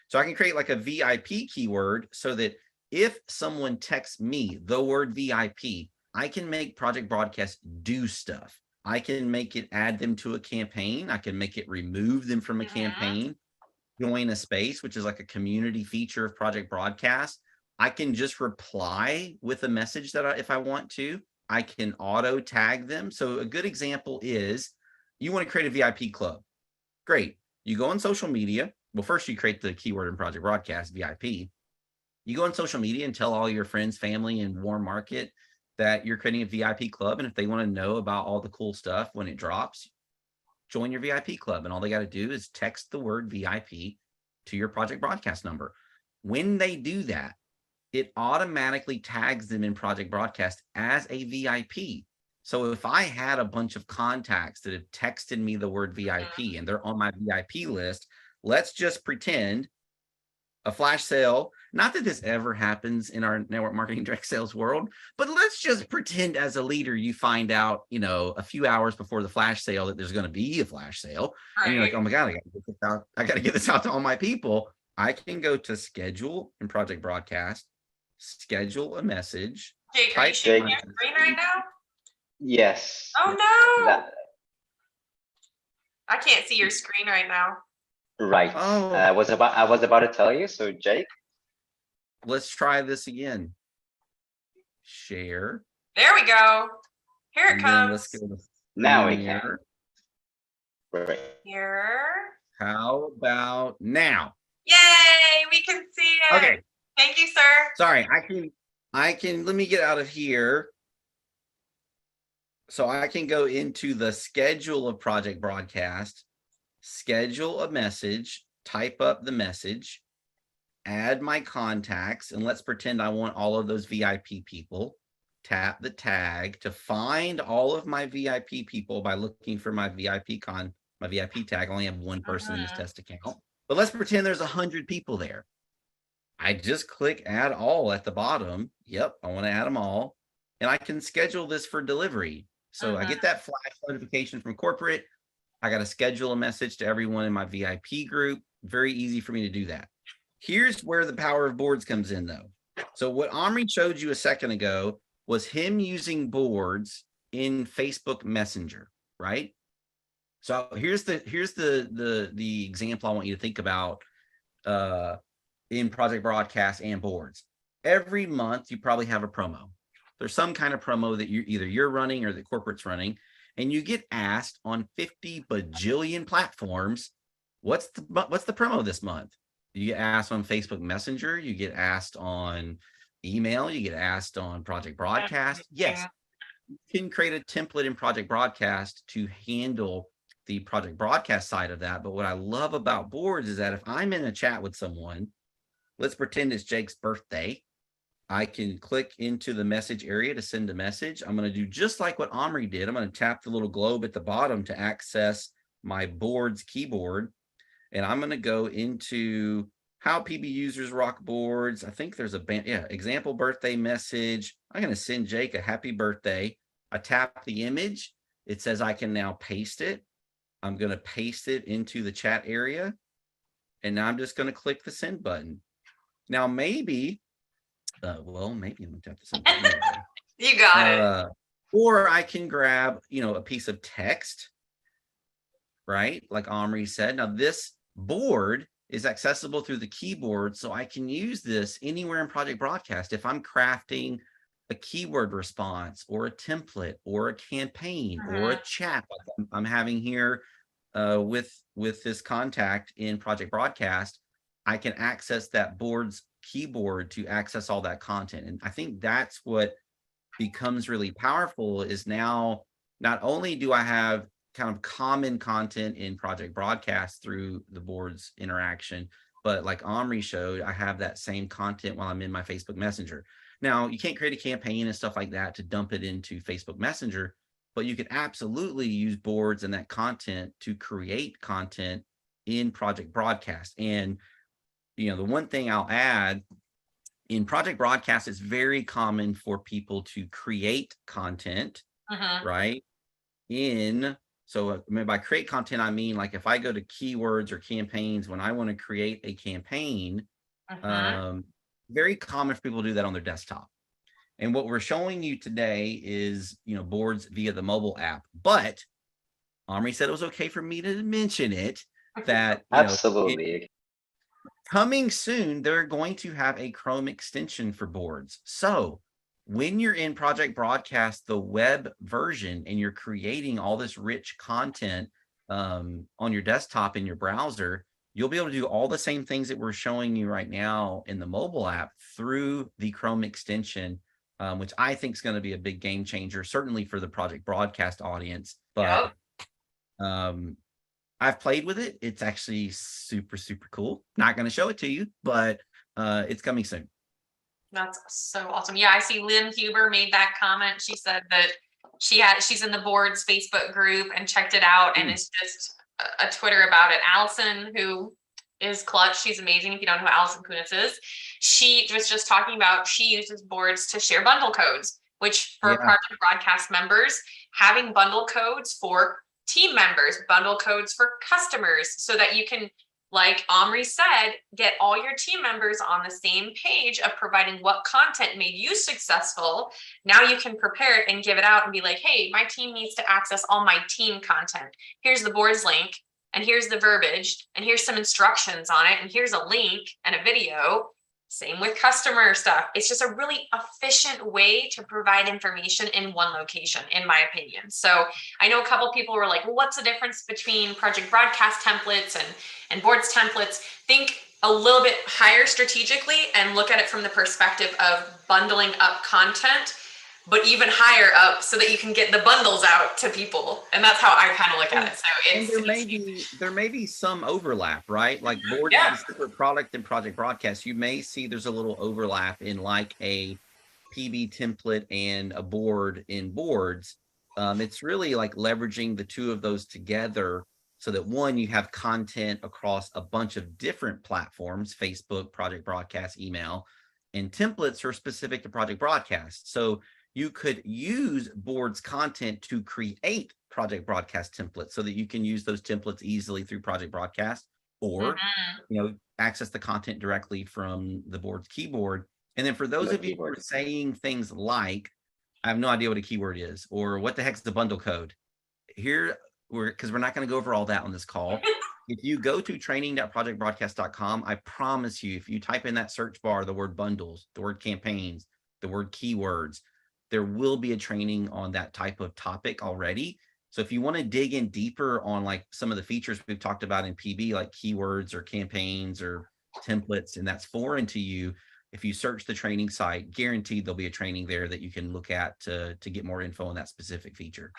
So I can create like a VIP keyword so that if someone texts me the word VIP, I can make Project Broadcast do stuff. I can make it add them to a campaign. I can make it remove them from a campaign, join a space, which is like a community feature of Project Broadcast. I can just reply with a message that if I want to. I can auto tag them. So a good example is you want to create a VIP club. Great. You go on social media. Well, first you create the keyword in Project Broadcast, VIP. You go on social media and tell all your friends, family, and warm market that you're creating a VIP club. And if they want to know about all the cool stuff when it drops, join your VIP club. And all they got to do is text the word VIP to your Project Broadcast number. When they do that, it automatically tags them in Project Broadcast as a VIP. So if I had a bunch of contacts that have texted me the word VIP and they're on my VIP list, let's just pretend a flash sale. Not that this ever happens in our network marketing direct sales world, but let's just pretend as a leader, you find out, a few hours before the flash sale that there's going to be a flash sale. And you're like, oh my God, I got to get this out to all my people. I can go to schedule in Project Broadcast, schedule a message. Jake, are you sharing your screen right now? Yes. Oh no. I can't see your screen right now. Right. Oh. I was about to tell you. So Jake, let's try this again. Share. There we go. Here it comes. Let's go to now we can. Right. Here. How about now? Yay! We can see it. Okay. Thank you, sir. Sorry, I can. Let me get out of here. So I can go into the schedule of Project Broadcast, schedule a message, type up the message, add my contacts, and let's pretend I want all of those VIP people. Tap the tag to find all of my VIP people by looking for my VIP tag. I only have one person in this test account, but let's pretend there's 100 people there. I just click add all at the bottom. Yep, I want to add them all, and I can schedule this for delivery. So I get that flash notification from corporate. I got to schedule a message to everyone in my VIP group. Very easy for me to do that. Here's where the power of boards comes in, though. So what Omri showed you a second ago was him using boards in Facebook Messenger, right? So here's the example I want you to think about in Project Broadcast and boards. Every month you probably have a promo. There's some kind of promo that you're running or the corporate's running, and you get asked on 50 bajillion platforms, what's the promo this month? You get asked on Facebook Messenger, you get asked on email, you get asked on Project Broadcast. Yes, you can create a template in Project Broadcast to handle the Project Broadcast side of that. But what I love about boards is that if I'm in a chat with someone, let's pretend it's Jake's birthday, I can click into the message area to send a message. I'm going to do just like what Omri did. I'm going to tap the little globe at the bottom to access my boards keyboard. And I'm going to go into how PB users rock boards. I think there's example birthday message. I'm going to send Jake a happy birthday. I tap the image. It says I can now paste it. I'm going to paste it into the chat area. And now I'm just going to click the send button. Now, maybe I'm going to tap the send button. You got it. Or I can grab, a piece of text, right? Like Omri said. Now, this board is accessible through the keyboard, so I can use this anywhere in Project Broadcast. If I'm crafting a keyword response or a template or a campaign or a chat like I'm having here with this contact in Project Broadcast, I can access that board's keyboard to access all that content. And I think that's what becomes really powerful is now not only do I have kind of common content in Project Broadcast through the board's interaction, but like Omri showed, I have that same content while I'm in my Facebook Messenger. Now, you can't create a campaign and stuff like that to dump it into Facebook Messenger, but you could absolutely use boards and that content to create content in Project Broadcast. And the one thing I'll add, in Project Broadcast, it's very common for people to create content, right? So by create content, I mean, like if I go to keywords or campaigns, when I want to create a campaign, very common for people to do that on their desktop. And what we're showing you today is, boards via the mobile app. But Omri said it was okay for me to mention it, that absolutely. Coming soon, they're going to have a Chrome extension for boards. So when you're in Project Broadcast, the web version, and you're creating all this rich content on your desktop in your browser, you'll be able to do all the same things that we're showing you right now in the mobile app through the Chrome extension, which I think is going to be a big game changer, certainly for the Project Broadcast audience. But I've played with it. It's actually super, super cool. Not going to show it to you, but it's coming soon. That's so awesome. Yeah, I see Lynn Huber made that comment. She said that she's in the board's Facebook group and checked it out, and it's just a Twitter about it. Allison, who is clutch, she's amazing. If you don't know who Allison Kunis is, she was just talking about she uses boards to share bundle codes, which for Project Broadcast members, having bundle codes for team members, bundle codes for customers, so that you can, like Omri said, get all your team members on the same page of providing what content made you successful. Now you can prepare it and give it out and be like, hey, my team needs to access all my team content. Here's the board's link, and here's the verbiage, and here's some instructions on it, and here's a link and a video. Same with customer stuff. It's just a really efficient way to provide information in one location, in my opinion. So I know a couple people were like, well, what's the difference between Project Broadcast templates and boards templates? Think a little bit higher strategically and look at it from the perspective of bundling up content, but even higher up so that you can get the bundles out to people. And that's how I kind of look at it. So there may be some overlap, right? Like board is a separate product than Project Broadcast. You may see there's a little overlap in like a PB template and a board in boards. It's really like leveraging the two of those together so that one, you have content across a bunch of different platforms, Facebook, Project Broadcast, email, and templates are specific to Project Broadcast. So you could use boards content to create Project Broadcast templates so that you can use those templates easily through Project Broadcast, or access the content directly from the board's keyboard. And then for those of you who are saying things like, I have no idea what a keyword is, or what the heck's the bundle code, because we're not going to go over all that on this call. If you go to training.projectbroadcast.com, I promise you, if you type in that search bar the word bundles, the word campaigns, the word keywords, there will be a training on that type of topic already. So if you want to dig in deeper on like some of the features we've talked about in PB, like keywords or campaigns or templates, and that's foreign to you, if you search the training site, guaranteed there'll be a training there that you can look at to get more info on that specific feature.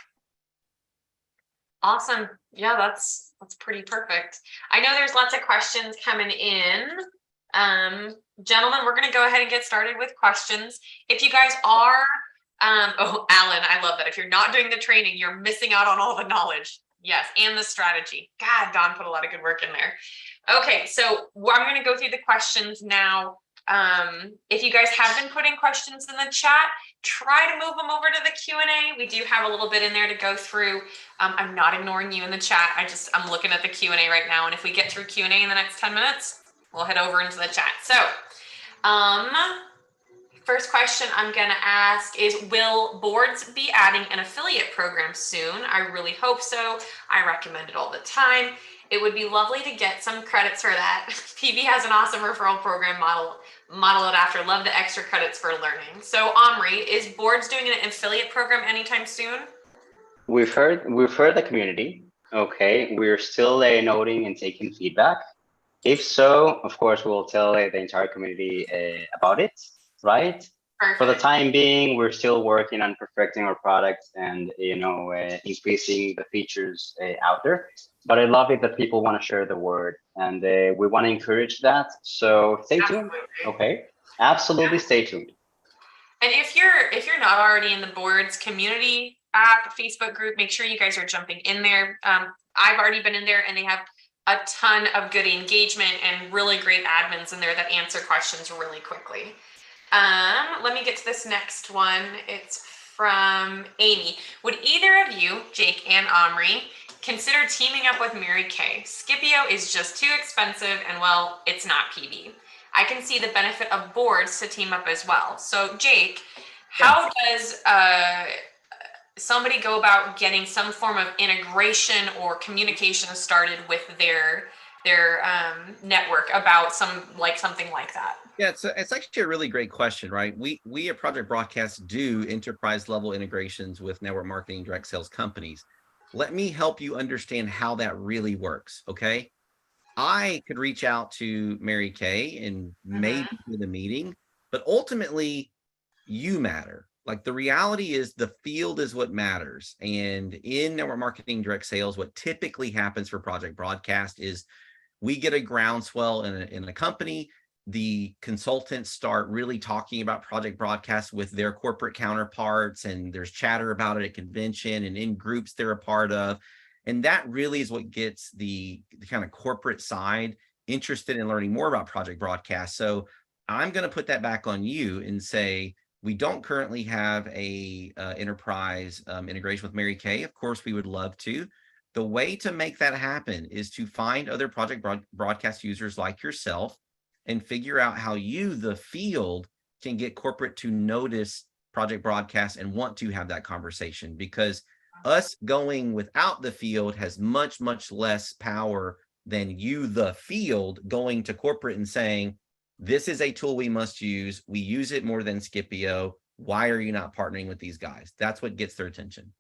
Awesome. Yeah, that's pretty perfect. I know there's lots of questions coming in. Gentlemen, we're going to go ahead and get started with questions. If you guys are oh, Alan, I love that. If you're not doing the training, you're missing out on all the knowledge. Yes, and the strategy. God, Don put a lot of good work in there. Okay, so I'm going to go through the questions now. If you guys have been putting questions in the chat, try to move them over to the Q&A. We do have a little bit in there to go through. I'm not ignoring you in the chat. I'm looking at the Q&A right now. And if we get through Q&A in the next 10 minutes, we'll head over into the chat. So, first question I'm going to ask is, will boards be adding an affiliate program soon? I really hope so. I recommend it all the time. It would be lovely to get some credits for that. PB has an awesome referral program. Model it after. Love the extra credits for learning. So Omri, is boards doing an affiliate program anytime soon? We've heard the community. Okay, we're still noting and taking feedback. If so, of course, we'll tell the entire community about it. Right. Perfect. For the time being, we're still working on perfecting our product and increasing the features out there. But I love it that people want to share the word, and we want to encourage that. So stay tuned. Okay, absolutely, stay tuned. And if you're not already in the boards community app Facebook group, make sure you guys are jumping in there. I've already been in there, and they have a ton of good engagement and really great admins in there that answer questions really quickly. Let me get to this next one. It's from Amy. Would either of you, Jake and Omri, consider teaming up with Mary Kay? Scipio is just too expensive, and well, it's not PB. I can see the benefit of boards to team up as well. So Jake, how does somebody go about getting some form of integration or communication started with their network about something like that? Yeah, it's actually a really great question, right? We at Project Broadcast do enterprise level integrations with network marketing direct sales companies. Let me help you understand how that really works, okay? I could reach out to Mary Kay and maybe do the meeting, but ultimately you matter. Like, the reality is the field is what matters. And in network marketing direct sales, what typically happens for Project Broadcast is we get a groundswell in a company. the consultants start really talking about project broadcast with their corporate counterparts, and there's chatter about it at convention and in groups they're a part of. And that really is what gets the kind of corporate side interested in learning more about project broadcast. So I'm going to put that back on you and say, we don't currently have a enterprise integration with Mary Kay. Of course, we would love to. The way to make that happen is to find other project broadcast users like yourself and figure out how you, the field, can get corporate to notice project broadcast and want to have that conversation, because us going without the field has much, much less power than you, the field, going to corporate and saying, this is a tool we must use. We use it more than Scipio. Why are you not partnering with these guys? That's what gets their attention.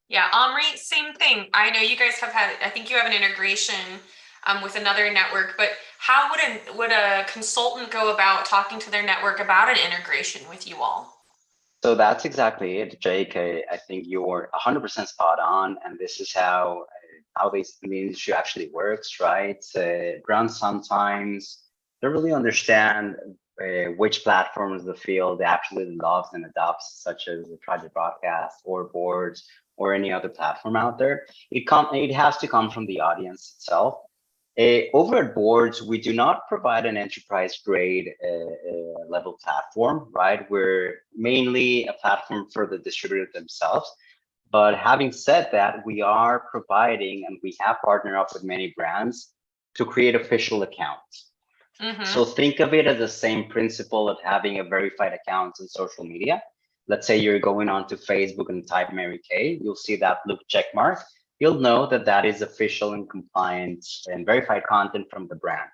Yeah, Omri, same thing. I know you guys I think you have an integration with another network, but how would a consultant go about talking to their network about an integration with you all? So that's exactly it, Jake. I think you're 100% spot on, and this is how the industry actually works, right? Brands sometimes don't really understand which platforms the field actually loves and adopts, such as the project broadcast or boards or any other platform out there. It has to come from the audience itself. Over at boards, we do not provide an enterprise grade level platform, right? We're mainly a platform for the distributor themselves. But having said that, we are providing, and we have partnered up with many brands to create official accounts. So think of it as the same principle of having a verified account on social media. Let's say you're going onto Facebook and type Mary Kay, you'll see that blue check mark. You'll know that that is official and compliant and verified content from the brand.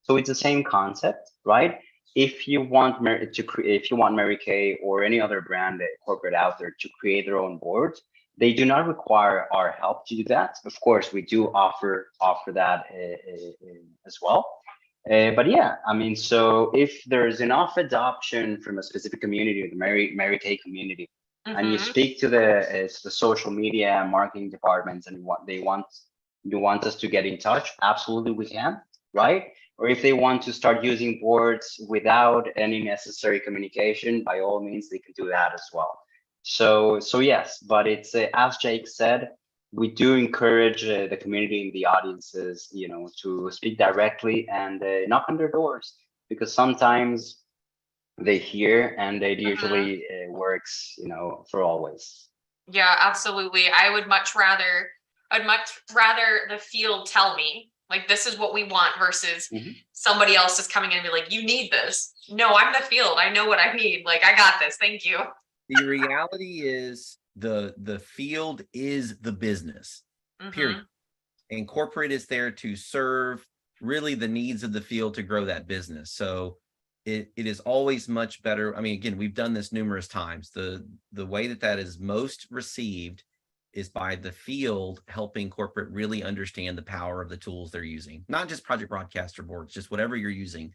So it's the same concept, right? If you want Mary Kay or any other brand corporate out there to create their own boards, they do not require our help to do that. Of course, we do offer that as well. But yeah, I mean, so if there's enough adoption from a specific community, the Mary Kay community, and you speak to the social media marketing departments, and you want us to get in touch, absolutely we can, right? Or if they want to start using boards without any necessary communication, by all means, they can do that as well. So yes, but it's as Jake said, we do encourage the community and the audiences, to speak directly and knock on their doors, because sometimes they hear and it usually works, for always. Yeah, absolutely. I'd much rather the field tell me, like, this is what we want, versus somebody else is coming in and be like, you need this. No, I'm the field. I know what I need. Like, I got this. Thank you. The reality is the field is the business, period. And corporate is there to serve really the needs of the field to grow that business. So it is always much better. I mean, again, we've done this numerous times. The way that is most received is by the field helping corporate really understand the power of the tools they're using, not just project broadcaster boards, just whatever you're using.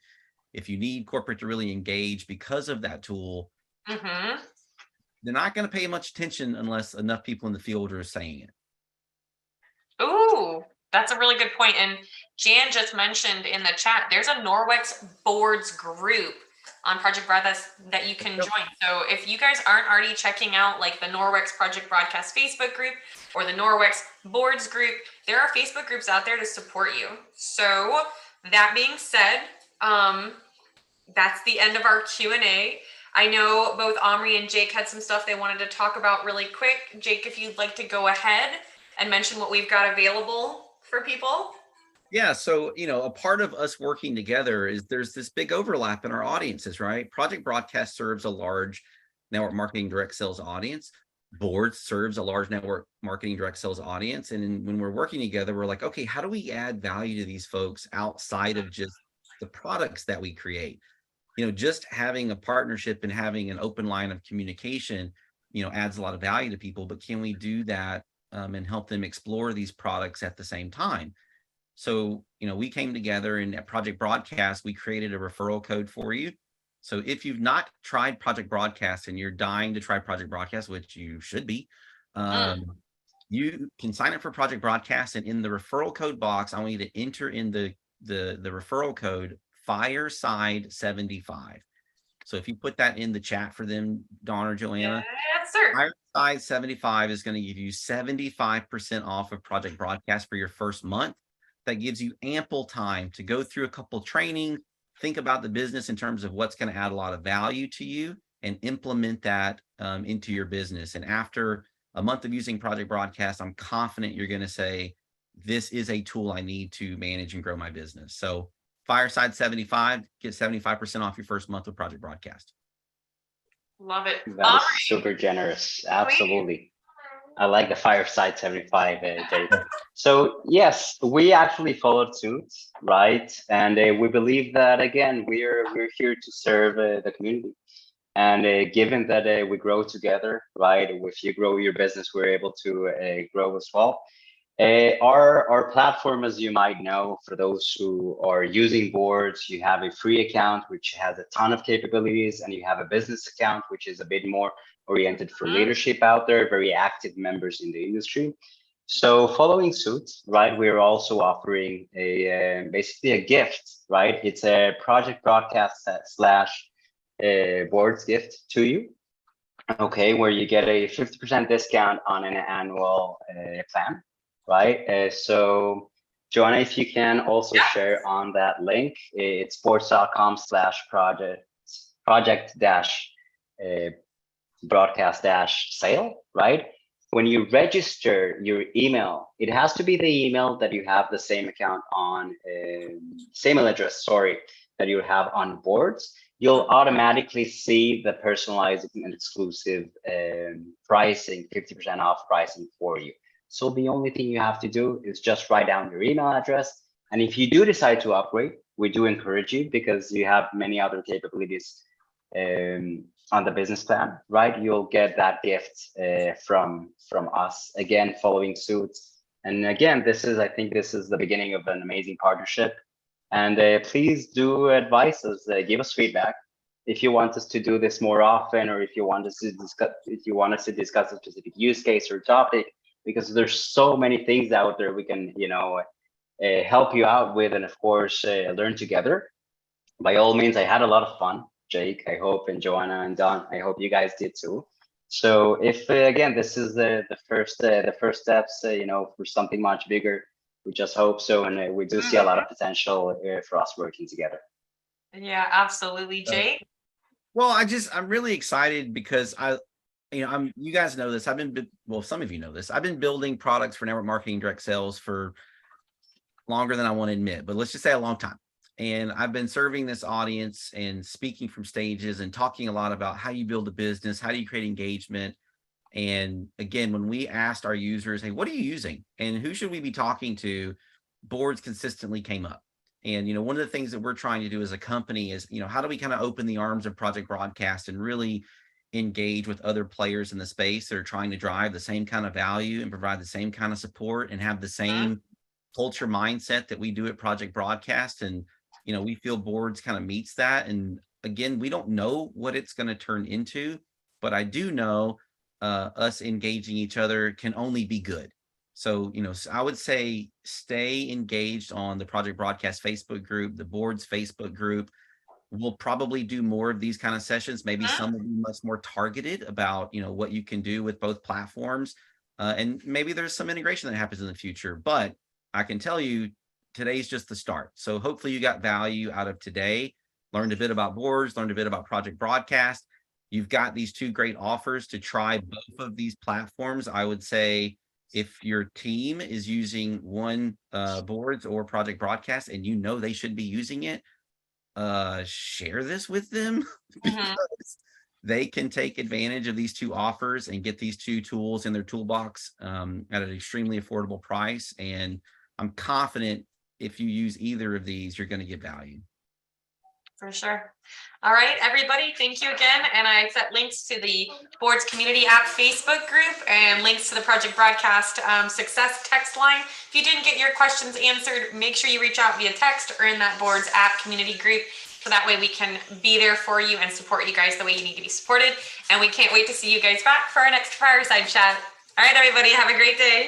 If you need corporate to really engage because of that tool, they're not going to pay much attention unless enough people in the field are saying it. Ooh, that's a really good point. And Jan just mentioned in the chat, there's a Norwex boards group on Project Broadcast that you can join. So if you guys aren't already checking out like the Norwex Project Broadcast Facebook group or the Norwex boards group, there are Facebook groups out there to support you. So that being said, that's the end of our Q&A. I know both Omri and Jake had some stuff they wanted to talk about really quick. Jake, if you'd like to go ahead and mention what we've got available for people. Yeah, so, a part of us working together is there's this big overlap in our audiences, right? Project Broadcast serves a large network marketing direct sales audience. Boards serves a large network marketing direct sales audience. And when we're working together, we're like, okay, how do we add value to these folks outside of just the products that we create? Just having a partnership and having an open line of communication, adds a lot of value to people, but can we do that and help them explore these products at the same time? So, we came together, and at Project Broadcast, we created a referral code for you. So if you've not tried Project Broadcast and you're dying to try Project Broadcast, which you should be, you can sign up for Project Broadcast, and in the referral code box, I want you to enter in the referral code Fireside 75. So if you put that in the chat for them, Dawn or Joanna, Yes, sir. Fireside 75 is going to give you 75% off of Project Broadcast for your first month. That gives you ample time to go through a couple training, think about the business in terms of what's going to add a lot of value to you, and implement that into your business. And after a month of using Project Broadcast, I'm confident you're going to say, this is a tool I need to manage and grow my business. So Fireside 75, get 75% off your first month of Project Broadcast. Love it. That is super generous. Absolutely. I like the Fireside 75, Jake. So yes, we actually followed suit, right? And we believe that, again, we're here to serve the community. And given that we grow together, right? If you grow your business, we're able to grow as well. Our platform, as you might know, for those who are using boards, you have a free account, which has a ton of capabilities, and you have a business account, which is a bit more oriented for leadership out there, very active members in the industry. So following suit, right, we're also offering a basically a gift, right? It's a Project Broadcast / boards gift to you. Okay, where you get a 50% discount on an annual plan. Right. So Joanna, if you can also share on that link, it's project-broadcast-sale, right? When you register your email, it has to be the email that you have the same account on, same email address, sorry, that you have on boards. You'll automatically see the personalized and exclusive pricing, 50% off pricing for you. So the only thing you have to do is just write down your email address. And if you do decide to upgrade, we do encourage you because you have many other capabilities on the business plan, right? You'll get that gift from us, again, following suit. And again, I think this is the beginning of an amazing partnership. And please do advise us, give us feedback. If you want us to do this more often, or if you want us to discuss a specific use case or topic, because there's so many things out there we can, help you out with, and of course, learn together. By all means, I had a lot of fun, Jake, I hope, and Joanna and Don, I hope you guys did too. So if, again, this is the first steps, for something much bigger, we just hope so. And we do see a lot of potential for us working together. Yeah, absolutely. Jake? Well, I'm really excited because you guys know this. Some of you know this. I've been building products for network marketing, direct sales for longer than I want to admit, but let's just say a long time. And I've been serving this audience and speaking from stages and talking a lot about how you build a business, how do you create engagement. And again, when we asked our users, hey, what are you using and who should we be talking to? Boards consistently came up. And, one of the things that we're trying to do as a company is, how do we kind of open the arms of Project Broadcast and really engage with other players in the space that are trying to drive the same kind of value and provide the same kind of support and have the same culture mindset that we do at Project Broadcast. And, we feel boards kind of meets that. And again, we don't know what it's going to turn into, but I do know us engaging each other can only be good. So, I would say stay engaged on the Project Broadcast Facebook group, the boards Facebook group. We'll probably do more of these kind of sessions. Maybe some will be much more targeted about, what you can do with both platforms. And maybe there's some integration that happens in the future, but I can tell you today's just the start. So hopefully you got value out of today, learned a bit about boards, learned a bit about Project Broadcast. You've got these two great offers to try both of these platforms. I would say if your team is using one boards or Project Broadcast and they should be using it, share this with them because they can take advantage of these two offers and get these two tools in their toolbox at an extremely affordable price. And I'm confident if you use either of these, you're going to get value. For sure. All right, everybody, thank you again. And I set links to the Boards Community App Facebook group and links to the Project Broadcast Success text line. If you didn't get your questions answered, make sure you reach out via text or in that Boards App community group. So that way we can be there for you and support you guys the way you need to be supported. And we can't wait to see you guys back for our next Fireside chat. All right, everybody, have a great day.